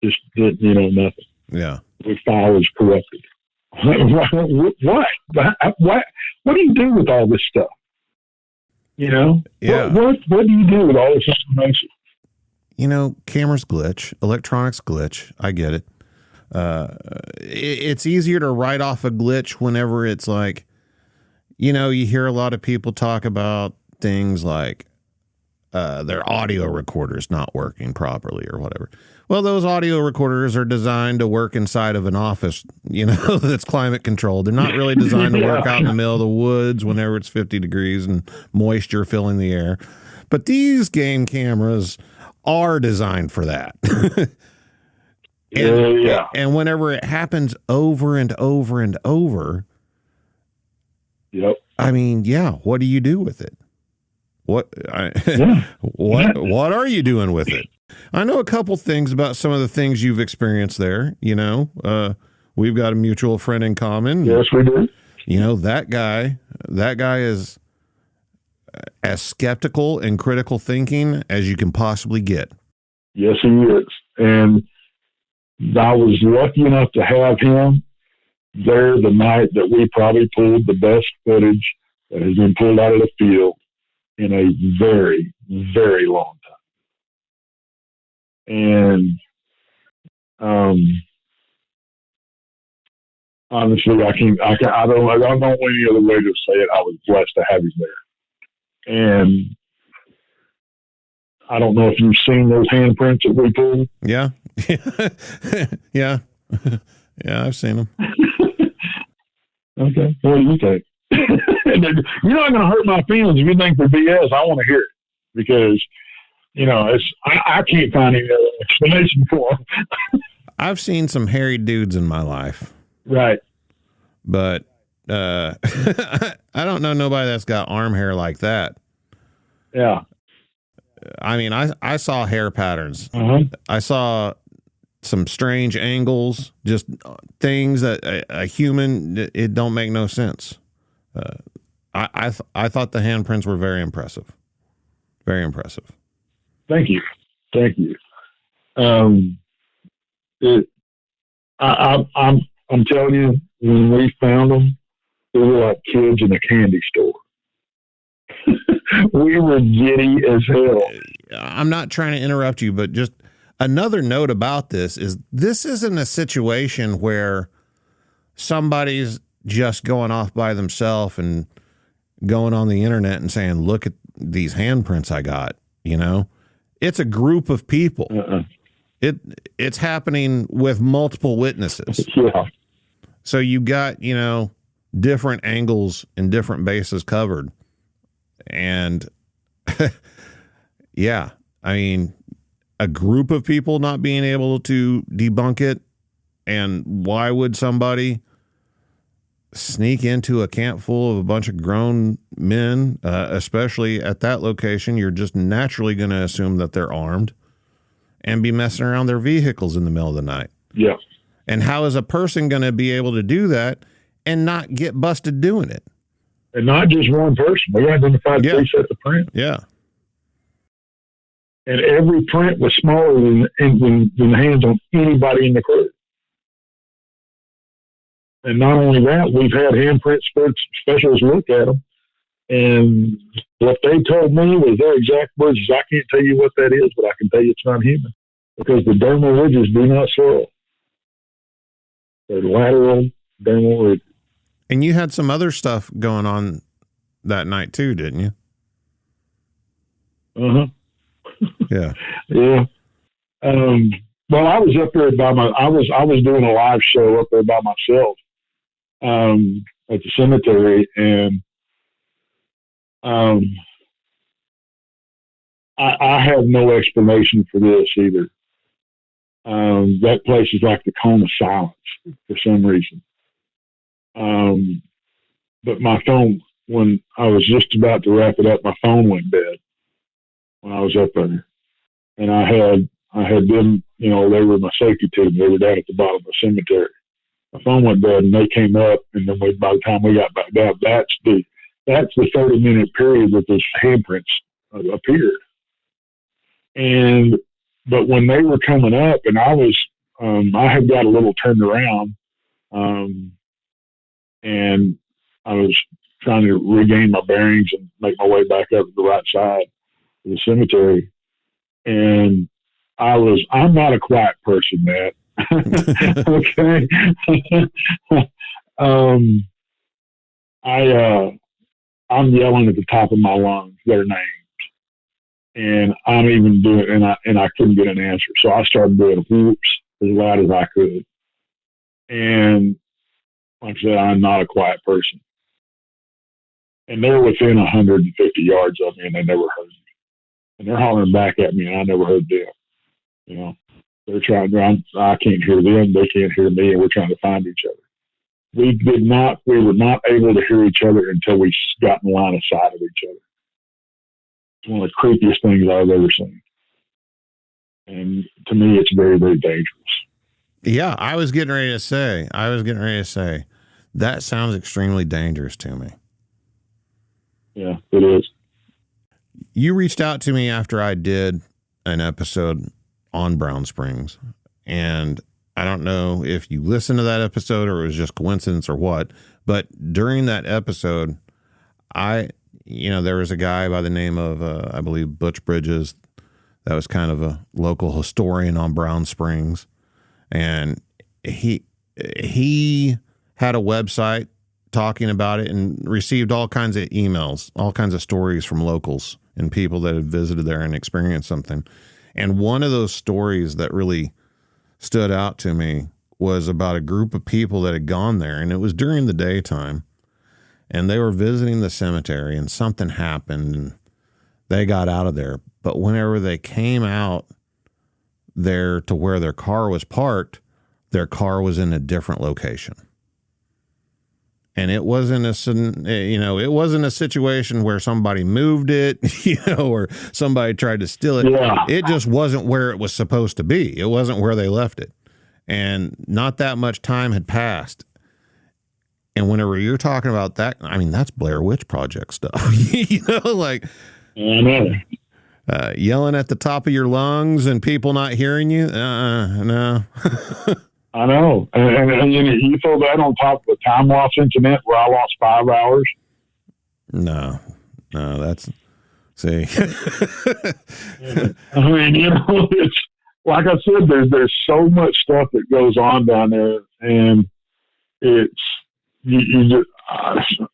Just, nothing. Yeah. The file was corrupted. What? What do you do with all this stuff? Yeah. What do you do with all this information? Cameras glitch, electronics glitch. I get it. It's easier to write off a glitch whenever it's like, you hear a lot of people talk about things like their audio recorders not working properly or whatever. Well, those audio recorders are designed to work inside of an office, that's climate controlled. They're not really designed to work out in the middle of the woods whenever it's 50 degrees and moisture filling the air. But these game cameras are designed for that. And whenever it happens over and over and over, yep. What do you do with it? What are you doing with it? I know a couple things about some of the things you've experienced there. We've got a mutual friend in common. Yes, we do. That guy is as skeptical and critical thinking as you can possibly get. Yes, he is. And I was lucky enough to have him there the night that we probably pulled the best footage that has been pulled out of the field in a very, very long time. And honestly, I don't know any other way to say it. I was blessed to have him there. And I don't know if you've seen those handprints that we pulled. Yeah. Yeah. Yeah, I've seen them. Okay. What do you think? You're not going to hurt my feelings if you think they're BS. I want to hear it because, I can't find any other explanation for them. I've seen some hairy dudes in my life. Right. But I don't know nobody that's got arm hair like that. Yeah. I saw hair patterns. Uh-huh. I saw some strange angles, just things that a human, it don't make no sense. I thought the handprints were very impressive. Very impressive. Thank you. I'm telling you, when we found them, we were like kids in a candy store. We were giddy as hell. I'm not trying to interrupt you, but just another note about this isn't a situation where somebody's just going off by themselves and going on the internet and saying, look at these handprints I got, It's a group of people. It's happening with multiple witnesses. Yeah. So you got, different angles and different bases covered. And yeah, a group of people not being able to debunk it. And why would somebody sneak into a camp full of a bunch of grown men, especially at that location? You're just naturally going to assume that they're armed and be messing around their vehicles in the middle of the night. Yeah. And how is a person going to be able to do that and not get busted doing it? And not just one person. We identified 3 sets of prints. Yeah. And every print was smaller than the hands on anybody in the crew. And not only that, we've had handprint specialists look at them. And what they told me was their exact words is, I can't tell you what that is, but I can tell you it's not human. Because the dermal ridges do not swirl. They're lateral dermal ridges. And you had some other stuff going on that night too, didn't you? Uh-huh. Yeah. Yeah. Well, I was up there I was doing a live show up there by myself, at the cemetery. And, I have no explanation for this either. That place is like the cone of silence for some reason. But my phone, when I was just about to wrap it up, my phone went dead when I was up there. And I had them, they were my safety team. They were down at the bottom of the cemetery. My phone went dead, and they came up, and then by the time we got back down, that's the 30-minute period that those handprints appeared. But when they were coming up, and I had got a little turned around, and I was trying to regain my bearings and make my way back up to the right side of the cemetery. And I'm not a quiet person, Matt. Okay. I'm yelling at the top of my lungs their names. And I'm even doing, and I couldn't get an answer. So I started doing whoops as loud as I could. And like I said, I'm not a quiet person. And they're within 150 yards of me, and they never heard me. And they're hollering back at me, and I never heard them. They're trying, I can't hear them, they can't hear me, and we're trying to find each other. We were not able to hear each other until we got in line of sight of each other. It's one of the creepiest things I've ever seen. And to me, it's very, very dangerous. Yeah, I was getting ready to say, that sounds extremely dangerous to me. Yeah, it is. You reached out to me after I did an episode on Brown Springs, and I don't know if you listened to that episode or it was just coincidence or what, but during that episode, there was a guy by the name of, I believe, Butch Bridges, that was kind of a local historian on Brown Springs. And he had a website talking about it and received all kinds of emails, all kinds of stories from locals and people that had visited there and experienced something. And one of those stories that really stood out to me was about a group of people that had gone there, and it was during the daytime, and they were visiting the cemetery, and something happened and they got out of there. But whenever they came out there to where their car was parked, their car was in a different location. And it wasn't it wasn't a situation where somebody moved it, or somebody tried to steal it. Yeah. It just wasn't where it was supposed to be. It wasn't where they left it. And not that much time had passed. And whenever you're talking about that, I mean, that's Blair Witch Project stuff, I know. Yelling at the top of your lungs and people not hearing you. No. I know. And you throw that on top of a time loss incident where I lost 5 hours. No, that's, see. I mean, it's like I said, there's so much stuff that goes on down there, and it's, you just,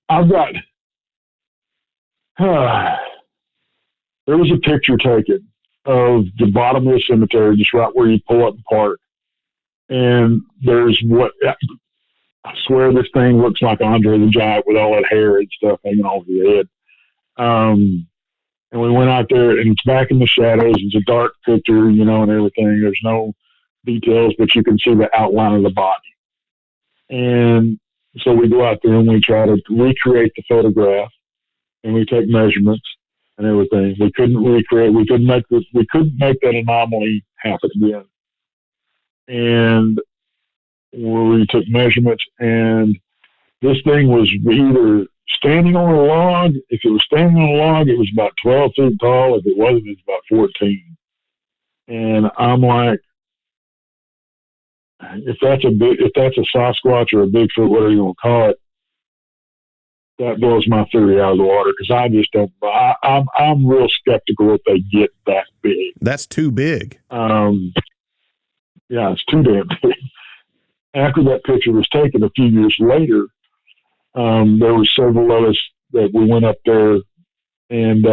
I've got, there was a picture taken of the bottom of the cemetery, just right where you pull up and park. And there's I swear this thing looks like Andre the Giant with all that hair and stuff hanging off his head. And we went out there, and it's back in the shadows. It's a dark picture, and everything. There's no details, but you can see the outline of the body. And so we go out there and we try to recreate the photograph, and we take measurements and everything. We couldn't make that anomaly happen again. And we took measurements, and this thing was either standing on a log. If it was standing on a log, it was about 12 feet tall. If it wasn't, it was about 14. And I'm like, if that's a Sasquatch or a Bigfoot, whatever you want to call it, that blows my theory out of the water, because I just don't. I'm real skeptical if they get that big. That's too big. Yeah, it's too damn big. After that picture was taken a few years later, there were several of us that we went up there, and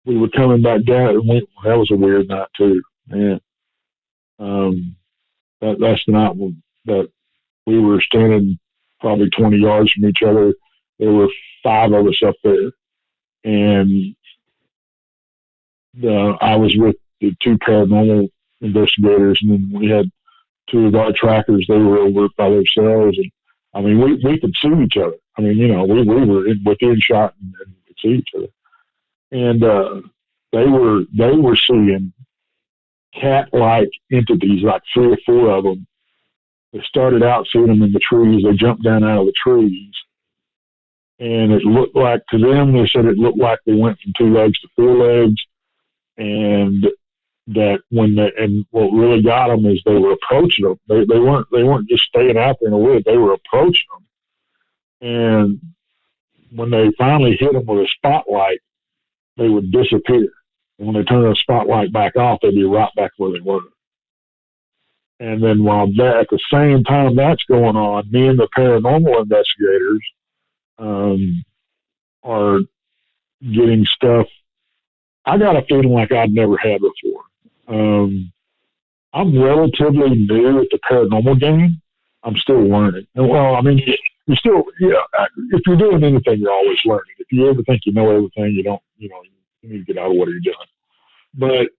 we were coming back down, and that was a weird night too, man. That's the night that we were standing probably 20 yards from each other. There were 5 of us up there, and I was with the 2 paranormal investigators, and then we had 2 of our trackers. They were over by themselves, and I mean, we could see each other. I mean, we were within shot and could see each other, and they were seeing cat-like entities, like 3 or 4 of them. They started out seeing them in the trees. They jumped down out of the trees, and it looked like, to them, they said it looked like they went from 2 legs to 4 legs, and that and what really got them is they were approaching them. They weren't just staying out there in the woods. They were approaching them, and when they finally hit them with a spotlight, they would disappear. And when they turned the spotlight back off, they'd be right back where they were. And then while at the same time that's going on, me and the paranormal investigators are getting stuff. I got a feeling like I'd never had before. I'm relatively new at the paranormal game. I'm still learning. And, well, I mean, if you're doing anything, you're always learning. If you ever think you know everything, you don't, you need to get out of what you're doing. But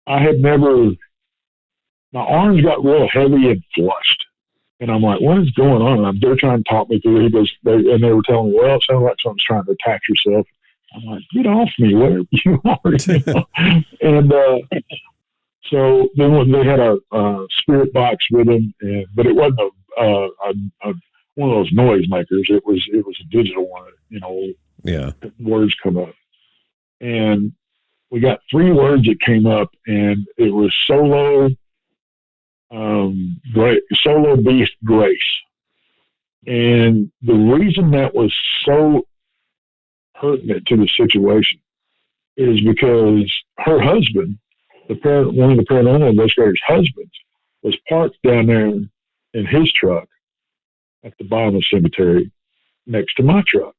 I had never, my arms got real heavy and flushed. And I'm like, what is going on? And they're trying to talk me through it. And they were telling me, well, it sounds like something's trying to attack yourself. I'm like, get off me, whatever you are. And so then when they had a spirit box with them, but it wasn't one of those noise makers. It was a digital one, Yeah. Words come up. And we got 3 words that came up, and it was solo beast grace. And the reason that was so pertinent to the situation is because her husband, one of the paranormal investigators' husbands, was parked down there in his truck at the bottom of the cemetery next to my truck.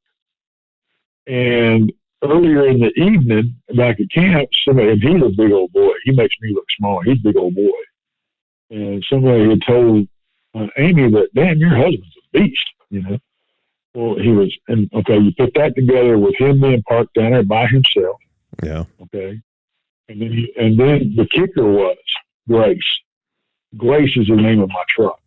And earlier in the evening, back at camp, and he's a big old boy. He makes me look small. He's a big old boy. And somebody had told Amy that, damn, your husband's a beast, Well, he was, and okay, you put that together with him being parked down there by himself. Yeah. Okay. And then the kicker was Grace. Grace is the name of my truck.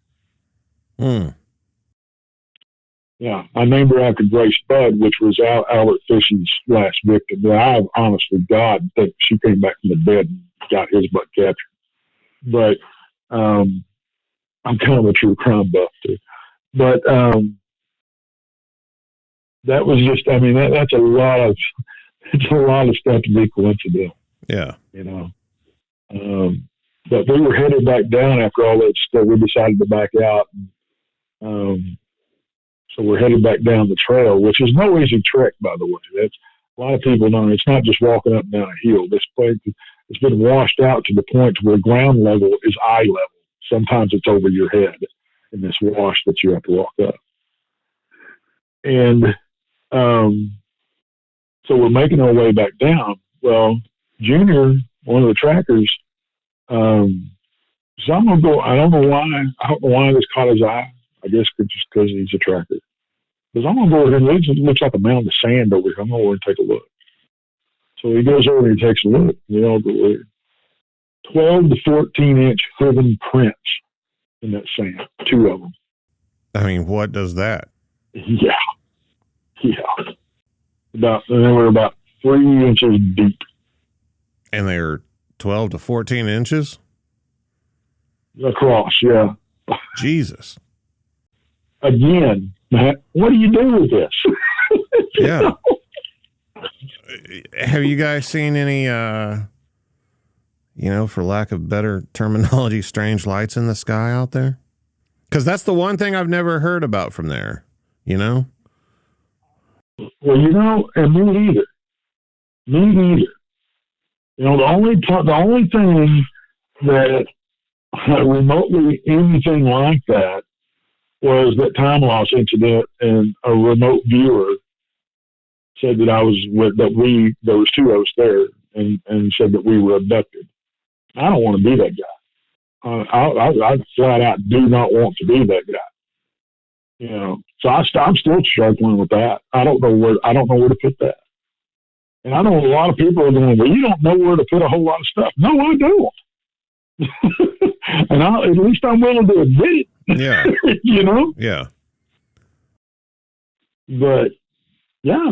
Yeah, I named her after Grace Budd, which was Albert Fish's last victim. But I honestly, God, think she came back from the dead and got his butt captured. But I'm kind of a true crime buff too. But that was just, I mean, that's a lot of stuff to be coincidental. Yeah. But we were headed back down after all that stuff. We decided to back out. So we're headed back down the trail, which is no easy trek, by the way. That's a lot of people know. It's not just walking up and down a hill. This place, it's been washed out to the point where ground level is eye level. Sometimes it's over your head in this wash that you have to walk up. And so we're making our way back down. Well, Junior, one of the trackers, so I'm going to go, I don't know why this caught his eye. I guess just because he's a tracker. Because I'm going to go over here, it looks like a mound of sand over here. I'm going to go over and take a look. So he goes over and he takes a look. We all go over. 12 to 14-inch hooven prints in that sand, 2 of them. I mean, what does that? Yeah. And they were about 3 inches deep. And they're 12 to 14 inches? Across, yeah. Jesus. Again, Matt, what do you do with this? Yeah. Have you guys seen any for lack of better terminology, strange lights in the sky out there? Because that's the one thing I've never heard about from there, Well, and me neither. Me neither. The only thing that remotely anything like that was that time loss incident, and a remote viewer said that there was two of us there, and said that we were abducted. I don't want to be that guy. I flat out do not want to be that guy. So I'm still struggling with that. I don't know where to put that. And I know a lot of people are going, well, you don't know where to put a whole lot of stuff. No, I don't. And at least I'm willing to admit it. Yeah. Yeah. But yeah,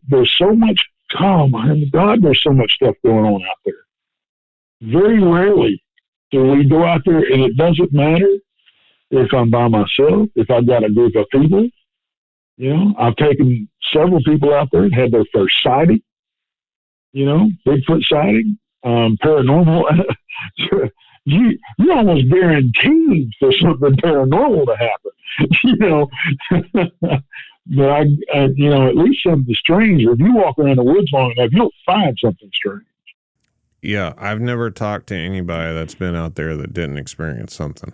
there's so much. Oh my God, there's so much stuff going on out there. Very rarely do we go out there, and it doesn't matter if I'm by myself, if I've got a group of people. I've taken several people out there and had their first sighting. Bigfoot sighting, paranormal. You're almost guaranteed for something paranormal to happen. But at least something strange. If you walk around the woods long enough, you'll find something strange. Yeah, I've never talked to anybody that's been out there that didn't experience something.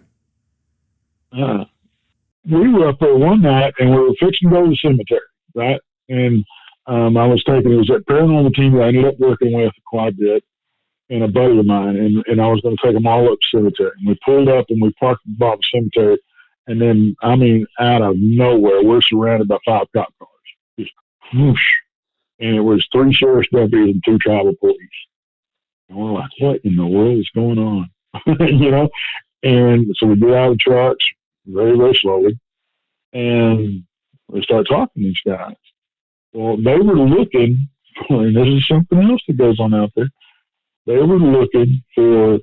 We were up there one night, and we were fixing to go to the cemetery, right? And it was that paranormal team that I ended up working with quite a bit, and a buddy of mine, and I was going to take them all up to the cemetery. And we pulled up and we parked at the bottom of the cemetery, and then, out of nowhere, we're surrounded by 5 cop cars. Just whoosh. And it was 3 sheriff's deputies and 2 tribal police. And we're like, what in the world is going on? And so we get out of the trucks very, very slowly, and we start talking to these guys. Well, they were looking for, and this is something else that goes on out there, they were looking for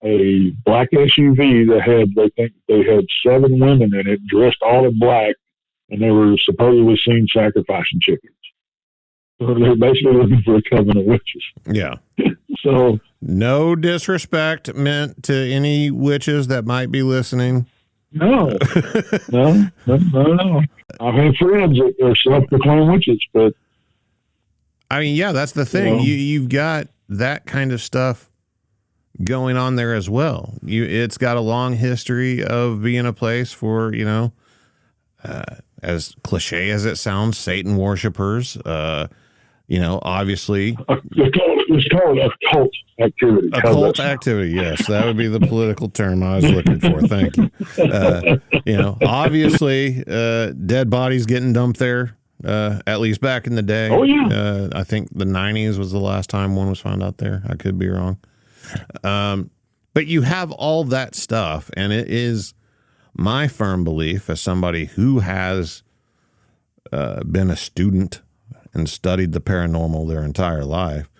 a black SUV that they had 7 women in it, dressed all in black, and they were supposedly seen sacrificing chickens. So they're basically looking for a coven of witches. Yeah. So no disrespect meant to any witches that might be listening. No. I've had friends that are self-proclaimed witches, but that's the thing. You've got that kind of stuff going on there as well. It's got a long history of being a place for, as cliche as it sounds, Satan worshipers. Obviously, it's called occult activity. Occult activity, yes, that would be the political term I was looking for. Thank you. Obviously, dead bodies getting dumped there. At least back in the day. Oh yeah. I think the 90s was the last time one was found out there. I could be wrong. But you have all that stuff, and it is my firm belief, as somebody who has been a student and studied the paranormal their entire life,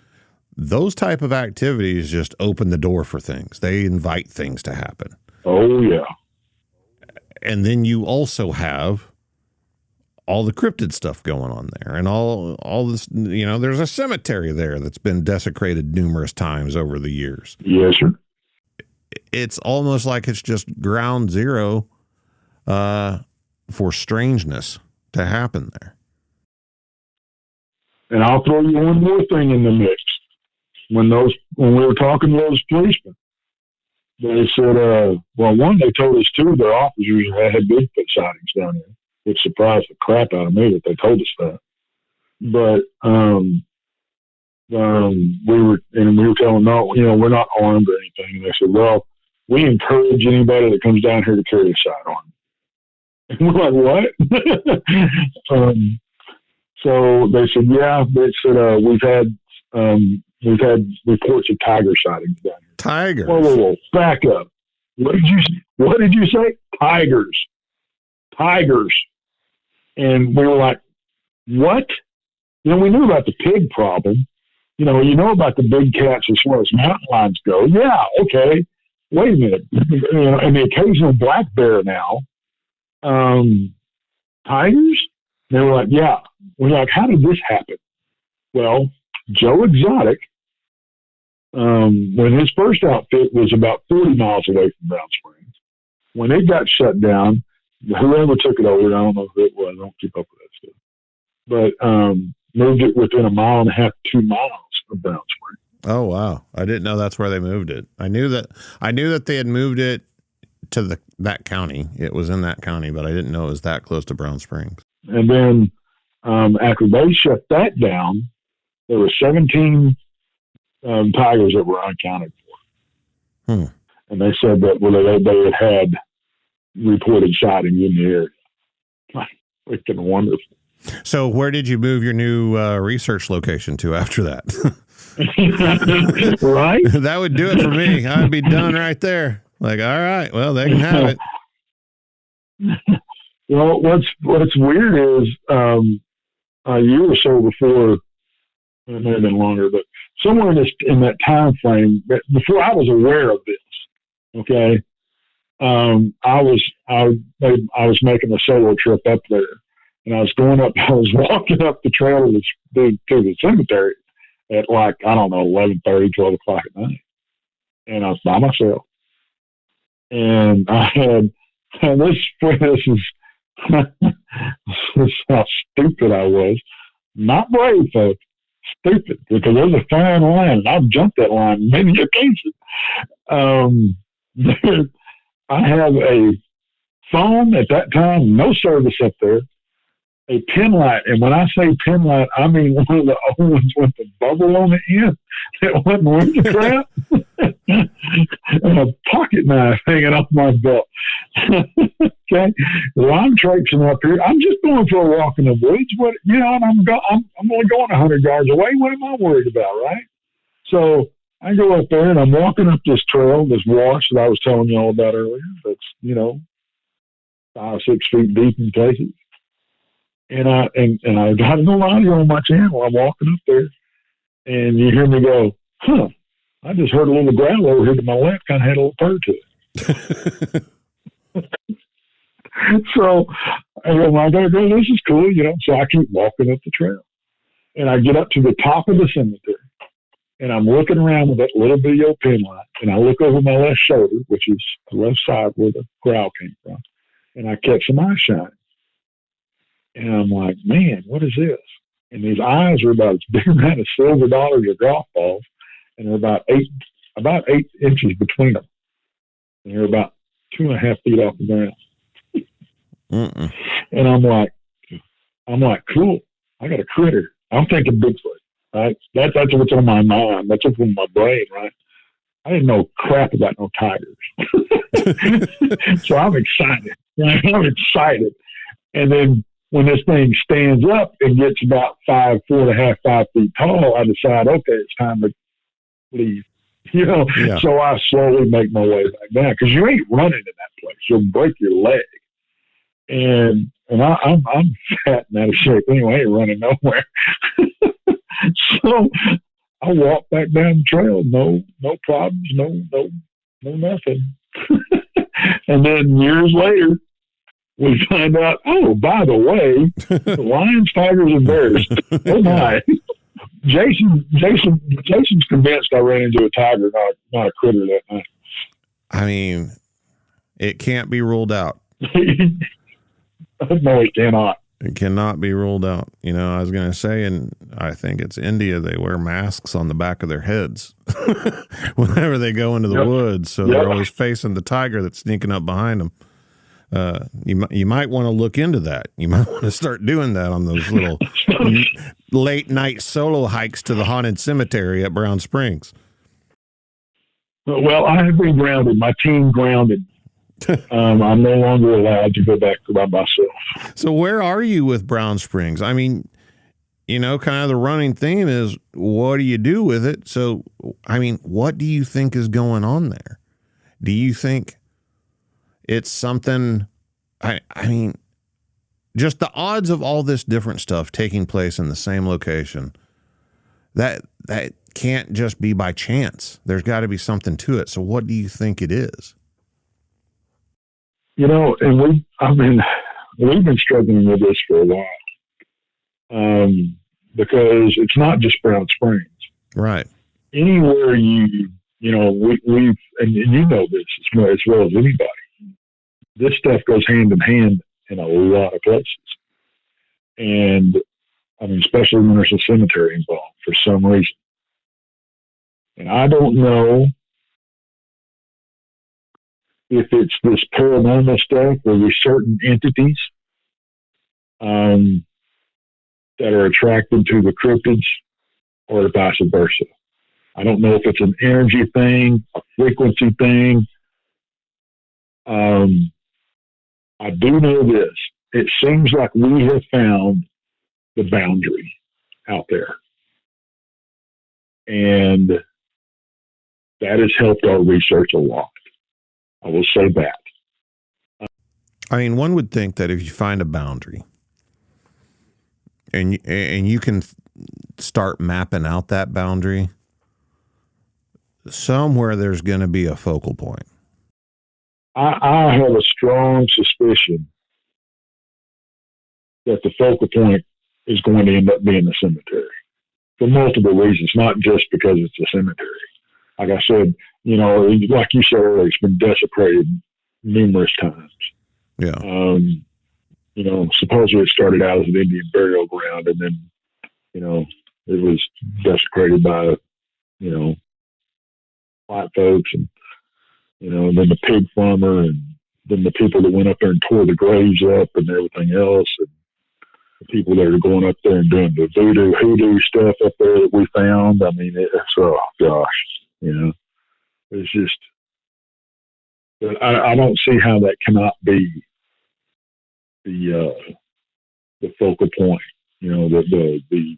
those type of activities just open the door for things. They invite things to happen. Oh yeah. And then you also have all the cryptid stuff going on there, and all this, there's a cemetery there that's been desecrated numerous times over the years. Yes, sir. It's almost like it's just ground zero for strangeness to happen there. And I'll throw you one more thing in the mix. When we were talking to those policemen, they said, they told us 2 of their officers had Bigfoot sightings down there, which surprised the crap out of me that they told us that. But we were telling them, no, we're not armed or anything. And they said, well, we encourage anybody that comes down here to carry a sidearm. And we're like, what? So they said, yeah. They said we've had reports of tiger sightings down here. Tigers. Whoa, back up. What did you say? Tigers. And we were like, what? We knew about the pig problem. You know about the big cats as far as mountain lions go. Yeah, okay. Wait a minute. And the occasional black bear now. Tigers? They were like, yeah. We're like, how did this happen? Well, Joe Exotic when his first outfit was about 40 miles away from Brown Springs. When it got shut down, whoever took it over, I don't know who it was, I don't keep up with that stuff, but moved it within 1.5 miles, 2 miles of Brown Springs. Oh, wow. I didn't know that's where they moved it. I knew that they had moved it to that county. It was in that county, but I didn't know it was that close to Brown Springs. And then after they shut that down, there were 17 tigers that were unaccounted for. And they said that they had reported sightings in the area. Freaking wonderful. So where did you move your new research location to after that? Right? That would do it for me. I'd be done right there. Like, all right, well, they can have it. Well, what's weird is a year or so before, it may have been longer, but somewhere in that time frame, before I was aware of this, okay, I was making a solo trip up there, and I was walking up the trail to the cemetery at 11:30, 12 o'clock at night, and I was by myself, and I had, and this is how stupid I was. Not brave, folks. Stupid, because there's a fine line, and I've jumped that line many occasions. I have a phone at that time, no service up there, a pin light, and when I say pin light, I mean one of the old ones with the bubble on the end that wasn't worth the crap, and a pocket knife hanging off my belt. Okay, well, I'm traipsing up here. I'm just going for a walk in the woods. And I'm only going 100 yards away. What am I worried about, right? So I go up there and I'm walking up this trail, this wash that I was telling you all about earlier. That's 5, 6 feet deep in places. And I got no audio on my channel. I'm walking up there, and you hear me go, "Huh? I just heard a little growl over here to my left. Kind of had a little purr to it." So I gotta go. This is cool, So I keep walking up the trail, and I get up to the top of the cemetery, and I'm looking around with that little video pin light, and I look over my left shoulder, which is the left side where the growl came from, and I catch some eye shine. And I'm like, man, what is this? And these eyes are about as big around as silver dollars or golf balls, and they're about 8 inches between them. And they're about 2.5 feet off the ground. And I'm like, cool. I got a critter. I'm thinking Bigfoot, right? That's what's on my mind. That's what's on my brain, right? I didn't know crap about no tigers. So I'm excited. Right? I'm excited. And then when this thing stands up and gets about 4.5, 5 feet tall, I decide, okay, it's time to leave. Yeah. So I slowly make my way back down, because you ain't running in that place. You'll break your leg. And I'm fat and out of shape anyway. I ain't running nowhere. So I walk back down the trail. No problems. No nothing. And then years later, we find out, oh, by the way, lions, tigers, and bears. Oh my! Jason's convinced I ran into a tiger, not a critter that night. I mean, it can't be ruled out. No, it cannot. It cannot be ruled out. I was going to say, and I think it's India, they wear masks on the back of their heads whenever they go into the woods. So they're always facing the tiger that's sneaking up behind them. You might want to look into that. You might want to start doing that on those little late night solo hikes to the haunted cemetery at Brown Springs. Well, I have been grounded. My team grounded. I'm no longer allowed to go back by myself. So where are you with Brown Springs? I mean, kind of the running theme is, what do you do with it? So, I mean, what do you think is going on there? Do you think it's something, I mean, just the odds of all this different stuff taking place in the same location, that can't just be by chance. There's got to be something to it. So what do you think it is? And we've been struggling with this for a while, because it's not just Brown Springs. Right. anywhere we've, and you know this as well as anybody, this stuff goes hand in hand in a lot of places. And I mean, especially when there's a cemetery involved for some reason. And I don't know if it's this paranormal stuff or there's certain entities that are attracted to the cryptids or vice versa. I don't know if it's an energy thing, a frequency thing. I do know this. It seems like we have found the boundary out there. And that has helped our research a lot. I will say that. I mean, one would think that if you find a boundary and you can start mapping out that boundary, somewhere there's going to be a focal point. I have a strong suspicion that the focal point is going to end up being the cemetery for multiple reasons, not just because it's a cemetery. Like I said, like you said earlier, it's been desecrated numerous times. Yeah. Supposedly it started out as an Indian burial ground, and then, it was desecrated by, white folks, and, and then the pig farmer, and then the people that went up there and tore the graves up and everything else, and the people that are going up there and doing the hoodoo stuff up there that we found. I mean, oh gosh, it's just, but I don't see how that cannot be the focal point, the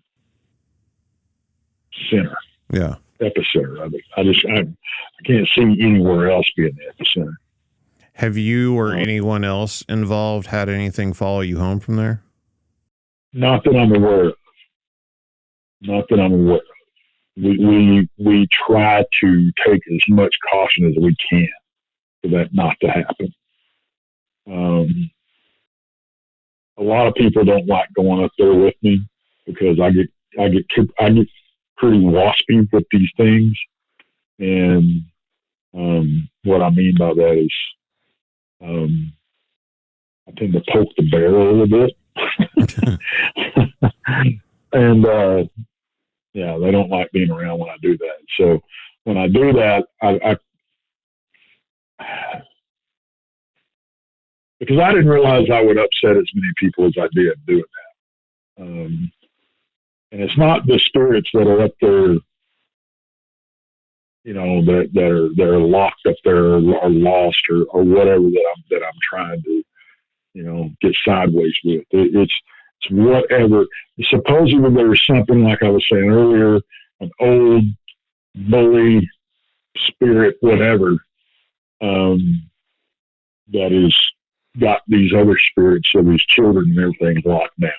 center, epicenter of it. I can't see anywhere else being the epicenter. Have you or anyone else involved had anything follow you home from there? Not that I'm aware of. We try to take as much caution as we can for that not to happen. A lot of people don't like going up there with me because I get pretty waspy with these things, and what I mean by that is I tend to poke the bear a little bit. And they don't like being around when I do that. So when I do that, I because I didn't realize I would upset as many people as I did doing that. And it's not the spirits that are up there, that are locked up there or lost or whatever that I'm trying to, get sideways with. It's whatever. Supposedly there's something, like I was saying earlier, an old bully spirit, whatever, that has got these other spirits, so these children and everything locked down.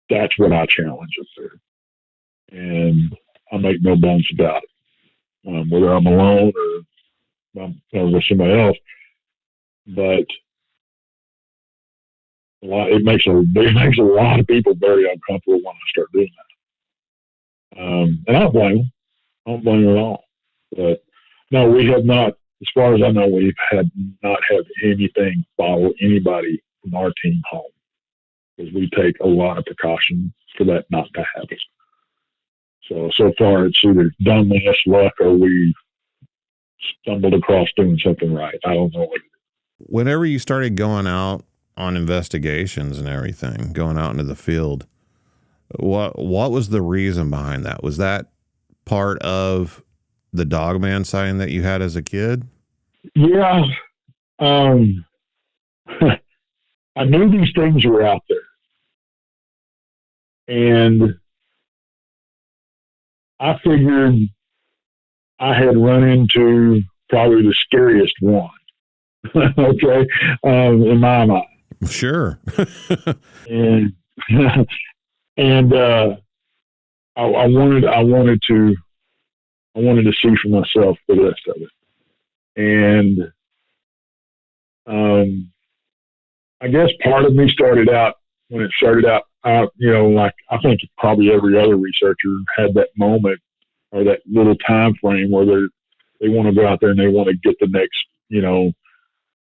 That's what I challenge up there. And I make no bones about it, whether I'm alone or with somebody else. But it makes a lot of people very uncomfortable when I start doing that. And I don't blame them. I don't blame them at all. But no, we have not, as far as I know, we've not had anything follow anybody from our team home, because we take a lot of precaution for that not to happen. So far it's either dumbness, luck, or we stumbled across doing something right. I don't know. Whenever you started going out on investigations and everything, going out into the field, what was the reason behind that? Was that part of the Dogman sighting that you had as a kid? Yeah. I knew these things were out there. And I figured I had run into probably the scariest one. Okay. In my mind. Sure. and I wanted to see for myself the rest of it. And I guess part of me started out, like I think probably every other researcher had that moment or that little time frame where they want to go out there and they want to get the next,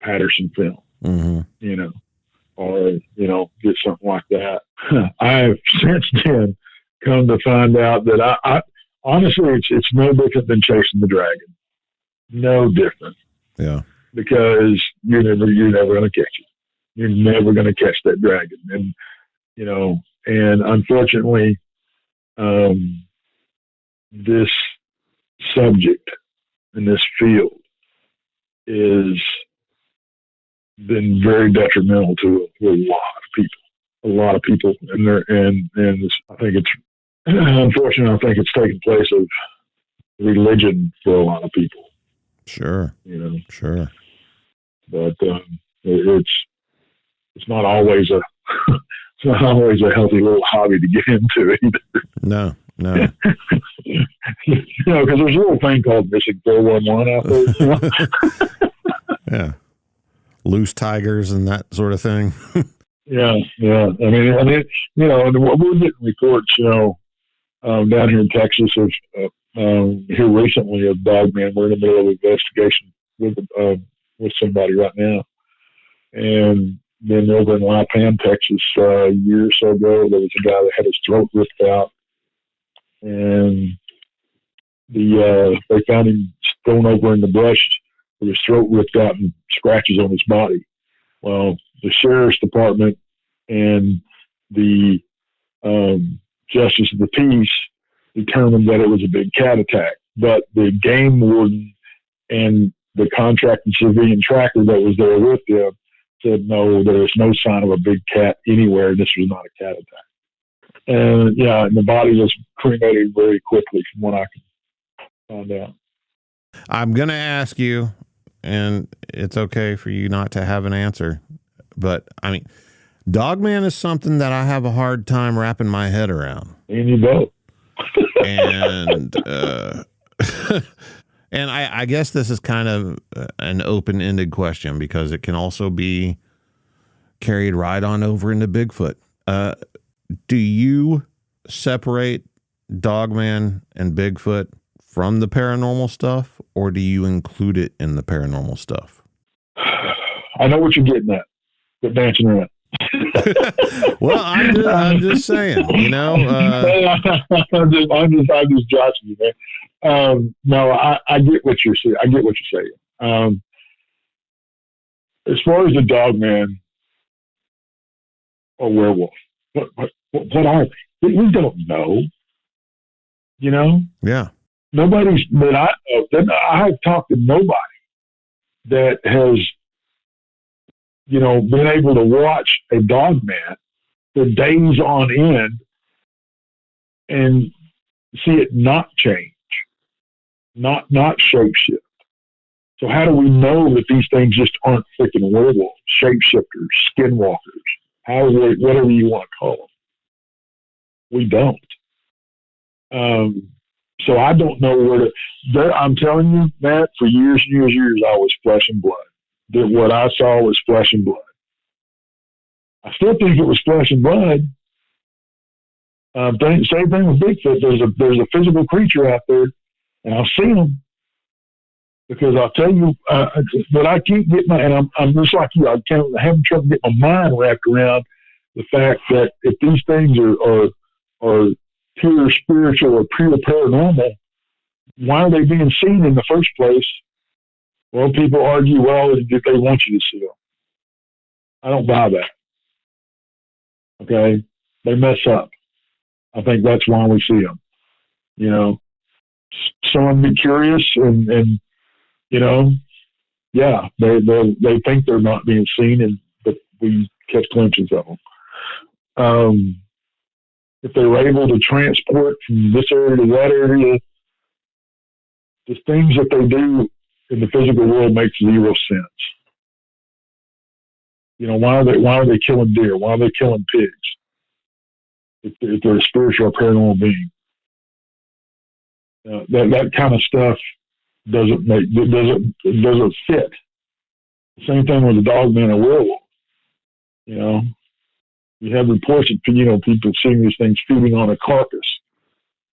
Patterson film, or, get something like that. I have since then come to find out that I honestly, it's no different than chasing the dragon. No different. Yeah. Because you're never going to catch it. You're never going to catch that dragon. And, and unfortunately, this subject in this field is been very detrimental to a lot of people. And I think it's unfortunate. I think it's taken place of religion for a lot of people. Sure. Sure. But it's not always a it's not always a healthy little hobby to get into either. No. Because there's a little thing called missing 411 out there. Yeah. Loose tigers and that sort of thing. Yeah. I mean, we're getting reports, down here in Texas of here recently of Dogman. We're in the middle of an investigation with somebody right now. And then over in Lipan, Texas, a year or so ago, there was a guy that had his throat ripped out. And they found him thrown over in the brush with his throat ripped out and scratches on his body. Well, the sheriff's department and the justice of the peace determined that it was a big cat attack. But the game warden and the contracted civilian tracker that was there with them said, no, there is no sign of a big cat anywhere. This was not a cat attack. And the body was cremated very quickly from what I can find out. I'm going to ask you, and it's okay for you not to have an answer, but I mean, Dogman is something that I have a hard time wrapping my head around. And you both. And, and I guess this is kind of an open-ended question because it can also be carried right on over into Bigfoot. Do you separate Dogman and Bigfoot from the paranormal stuff, or do you include it in the paranormal stuff? I know what you're getting at. Quit dancing around. Well, I'm just saying, I'm just joshing you, man. No, I get what you're saying. I get what you're saying. As far as the Dogman or werewolf, what are they? We don't know. Yeah. Nobody's that I know. I've talked to nobody that has, been able to watch a Dogman for days on end and see it not change, not shapeshift. So how do we know that these things just aren't freaking werewolves, shapeshifters, skinwalkers, whatever you want to call them? We don't. So I don't know where to. I'm telling you, Matt, for years and years, I was flesh and blood. That what I saw was flesh and blood. I still think it was flesh and blood. Same thing with Bigfoot. There's a physical creature out there, and I'll see them because I'll tell you. But I can't get and I'm just like you. I'm having trouble getting my mind wrapped around the fact that if these things are pure spiritual or pure paranormal, why are they being seen in the first place? Well, people argue, that they want you to see them. I don't buy that. Okay? They mess up. I think that's why we see them. Someone be curious and they think they're not being seen, but we catch glimpses of them. If they were able to transport from this area to that area, the things that they do in the physical world makes zero sense. Why are they killing deer? Why are they killing pigs? If they're a spiritual or paranormal being, that kind of stuff doesn't fit. The same thing with a Dogman or werewolf. You have reports of people seeing these things feeding on a carcass,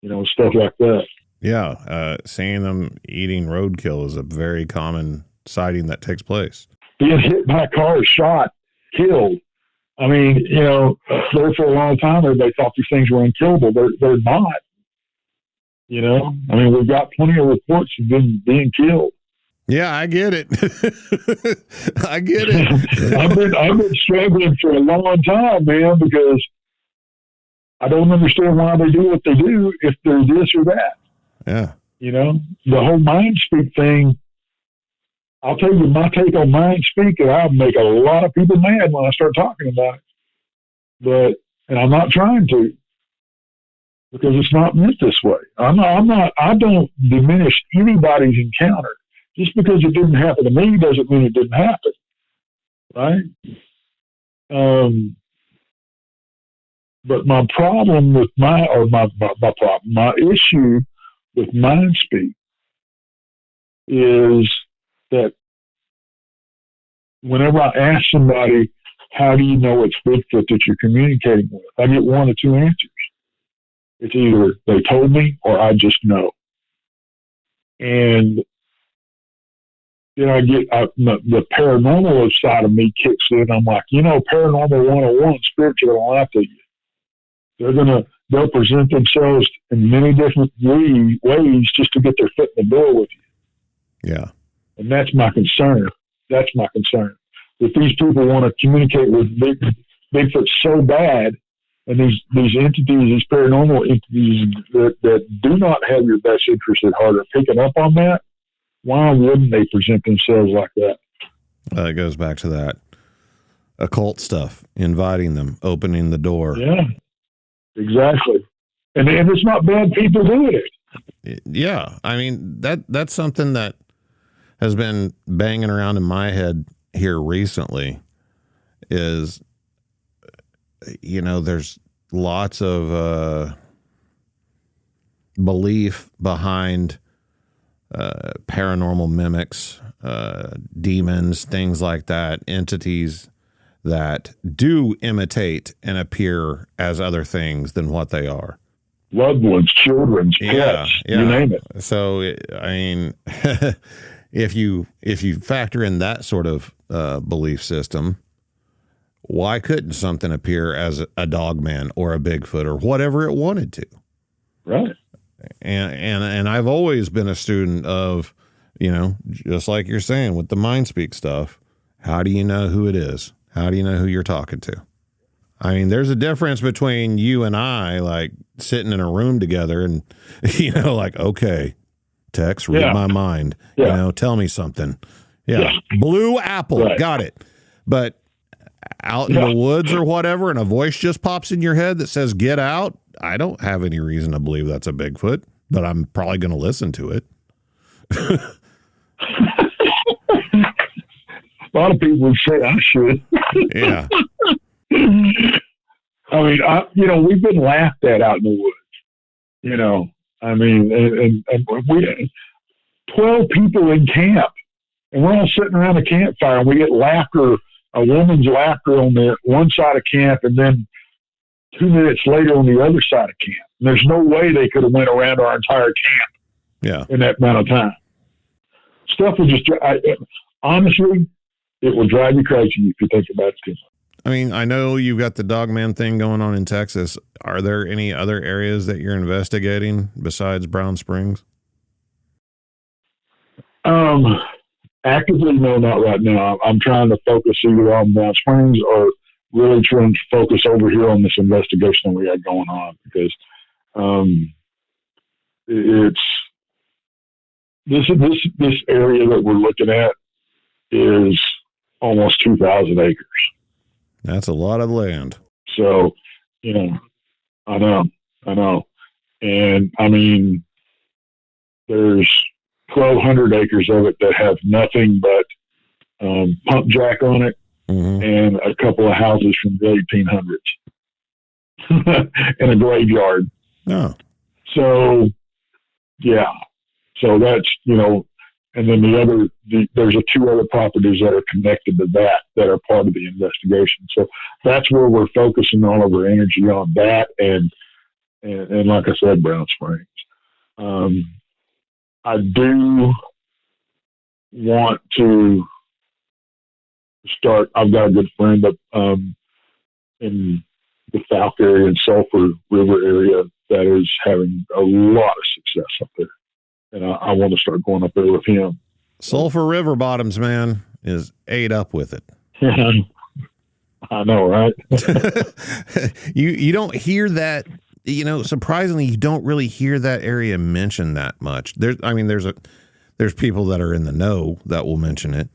stuff like that. Yeah. Seeing them eating roadkill is a very common sighting that takes place. Being hit by a car, shot, killed. I mean, there for a long time, everybody thought these things were unkillable. They're not. I mean, we've got plenty of reports of them being killed. Yeah, I get it. I get it. I've been struggling for a long time, man, because I don't understand why they do what they do if they're this or that. Yeah. The whole mindspeak thing, I'll tell you my take on mindspeak, and I'll make a lot of people mad when I start talking about it. And I'm not trying to, because it's not meant this way. I don't diminish anybody's encounter. Just because it didn't happen to me doesn't mean it didn't happen. Right? But my problem with my issue with mindspeak is that whenever I ask somebody, how do you know it's Bigfoot that you're communicating with? I get one of two answers. It's either they told me or I just know. And then I get the paranormal side of me kicks in. I'm like, paranormal 101, spirits are going to lie to you. They'll present themselves in many different ways just to get their foot in the door with you. Yeah. And that's my concern. That these people want to communicate with Bigfoot so bad, and these entities, these paranormal entities that do not have your best interest at heart are picking up on that. Why wouldn't they present themselves like that? It goes back to that occult stuff, inviting them, opening the door. Yeah, exactly. And it's not bad people doing it. Yeah. I mean, that's something that has been banging around in my head here recently is, there's lots of belief behind paranormal mimics, demons, things like that, entities that do imitate and appear as other things than what they are. Loved ones, children, pets, you name it. So, I mean, if you factor in that sort of belief system, why couldn't something appear as a Dogman or a Bigfoot or whatever it wanted to? Right. And I've always been a student of, just like you're saying with the mindspeak stuff, how do you know who it is? How do you know who you're talking to? I mean, there's a difference between you and I, like sitting in a room together and, like, okay, Tex, read my mind, tell me something. Yeah. Blue apple. Right. Got it. But out in the woods or whatever, and a voice just pops in your head that says, get out. I don't have any reason to believe that's a Bigfoot, but I'm probably going to listen to it. A lot of people would say I should. Yeah. I mean, we've been laughed at out in the woods, I mean, and we 12 people in camp, and we're all sitting around a campfire, and we get laughter, a woman's laughter on the one side of camp, and then 2 minutes later on the other side of camp. And there's no way they could have went around our entire camp in that amount of time. Stuff would just, honestly, it will drive you crazy if you think about it too much. I mean, I know you've got the Dogman thing going on in Texas. Are there any other areas that you're investigating besides Brown Springs? Actively, no, not right now. I'm trying to focus either on Brown Springs or really trying to focus over here on this investigation that we got going on, because it's this area that we're looking at is almost 2,000 acres. That's a lot of land. So, I know. And I mean, there's 1,200 acres of it that have nothing but pump jack on it, and a couple of houses from the 1800s and a graveyard. Oh. So, yeah. So that's, and then there's two other properties that are connected to that are part of the investigation. So that's where we're focusing all of our energy on, that and like I said, Brown Springs. I do want to start. I've got a good friend up in the Falk area and Sulphur River area that is having a lot of success up there. And I want to start going up there with him. Sulphur River bottoms, man, is ate up with it. I know, right? You don't hear that, surprisingly, you don't really hear that area mentioned that much. There's people that are in the know that will mention it,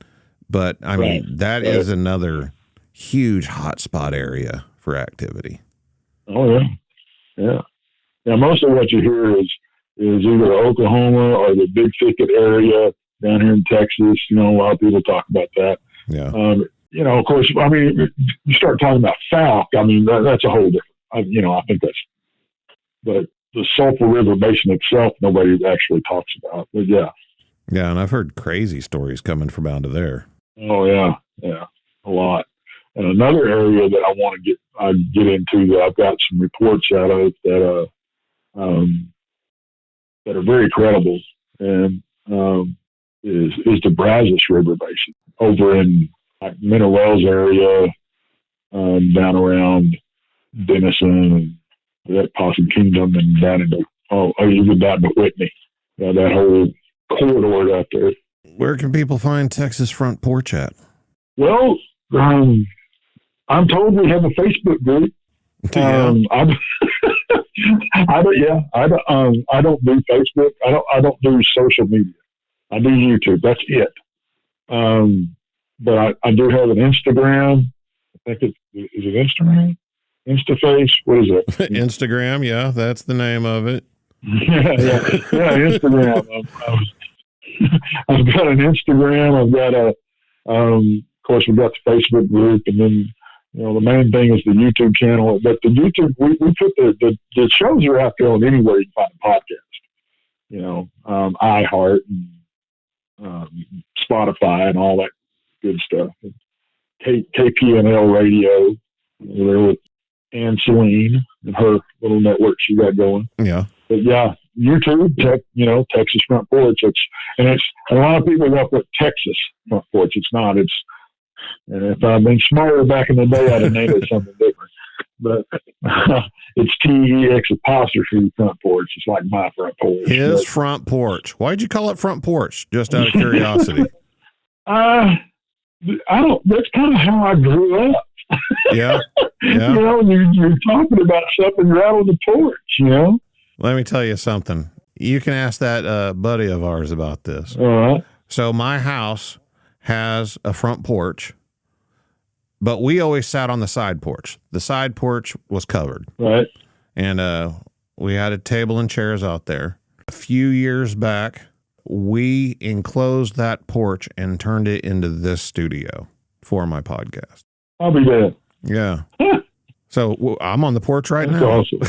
but I mean, that is another huge hotspot area for activity. Oh yeah. Now, most of what you hear is either Oklahoma or the Big Thicket area down here in Texas. A lot of people talk about that. Yeah. Of course, I mean, you start talking about Falk, I mean, that's a whole different, I think but the Sulphur River Basin itself, nobody actually talks about. But yeah. Yeah, and I've heard crazy stories coming from out of there. Oh, yeah, a lot. And another area that I want to get into that I've got some reports out of that are very credible, and is the Brazos River Basin over in like Mineral Wells area, down around Denison and that Possum Kingdom, and down into even down to Whitney, that whole corridor out there. Where can people find Texas Front Porch at? Well, I'm told we have a Facebook group. Yeah. I don't do Facebook. I don't do social media. I do YouTube. That's it. But I do have an Instagram. I think is it Instagram? Instaface? What is it? Instagram. Yeah, that's the name of it. yeah, Instagram. I've got an Instagram. I've got of course, we've got the Facebook group, and then the main thing is the YouTube channel. But the YouTube, we put the shows are out there on anywhere you can find a podcast. iHeart and Spotify and all that good stuff. KPNL Radio, there with Ann Celine and her little network she got going. Yeah. But yeah, YouTube, Texas Front Porch. It's a lot of people up with Texas Front Porch. It's not. And if I'd been smarter back in the day, I'd have named it something different. But it's TEX apostrophe Front Porch. It's like my front porch. His front porch. Why'd you call it Front Porch? Just out of curiosity. I don't. That's kind of how I grew up. Yeah. You're talking about something right on the porch. Let me tell you something. You can ask that buddy of ours about this. All right. So my house has a front porch, but we always sat on the side porch. The side porch was covered. Right. And we had a table and chairs out there. A few years back, we enclosed that porch and turned it into this studio for my podcast. I'll be there. Yeah. So I'm on the porch right That's now. Awesome.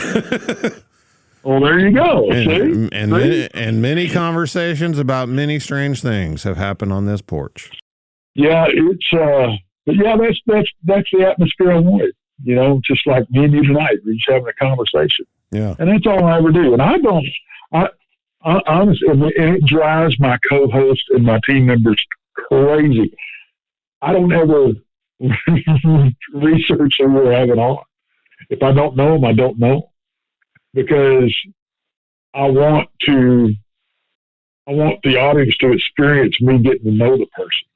Well, there you go. And many conversations about many strange things have happened on this porch. Yeah, that's the atmosphere I wanted. Just like me and you tonight, we're just having a conversation. Yeah, and that's all I ever do. And I honestly, and it drives my co-host and my team members crazy. I don't ever research who we're having on. If I don't know them, I don't know them. Because I want the audience to experience me getting to know the person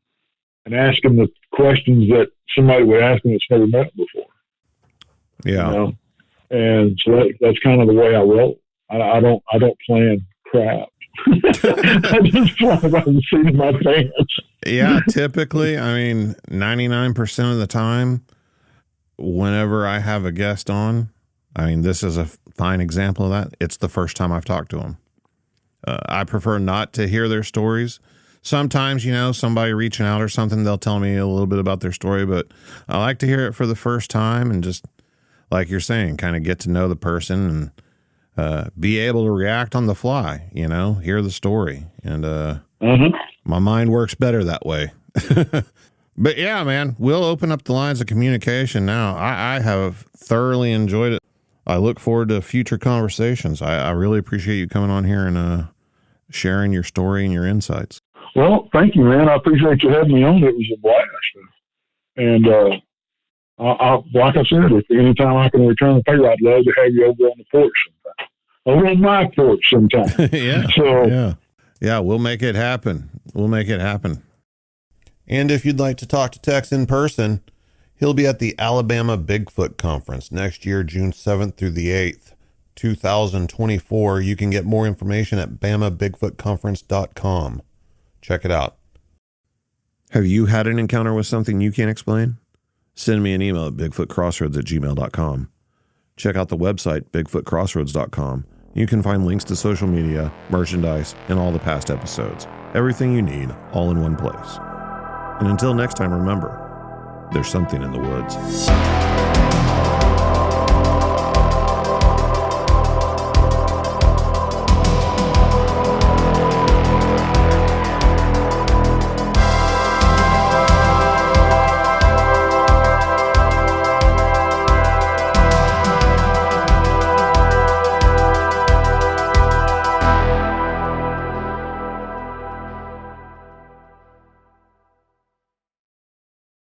and ask them the questions that somebody would ask me that's never met before. Yeah. And so that's kind of the way I roll. I don't plan crap. I just fly by the seat of my pants. Yeah, typically, 99% of the time, whenever I have a guest on, this is a fine example of that. It's the first time I've talked to them. I prefer not to hear their stories. Sometimes, somebody reaching out or something, they'll tell me a little bit about their story, but I like to hear it for the first time and just, like you're saying, kind of get to know the person and be able to react on the fly, hear the story. And my mind works better that way. But yeah, man, we'll open up the lines of communication now. I have thoroughly enjoyed it. I look forward to future conversations. I really appreciate you coming on here and sharing your story and your insights. Well, thank you, man. I appreciate you having me on. It was a blast. And like I said, if anytime I can return the favor, I'd love to have you over on the porch sometime. Over on my porch sometime. Yeah, we'll make it happen. And if you'd like to talk to Tex in person, he'll be at the Alabama Bigfoot Conference next year, June 7th through the 8th, 2024. You can get more information at bamabigfootconference.com. Check it out. Have you had an encounter with something you can't explain? Send me an email at bigfootcrossroads@gmail.com. Check out the website, bigfootcrossroads.com. You can find links to social media, merchandise, and all the past episodes. Everything you need, all in one place. And until next time, remember, there's something in the woods.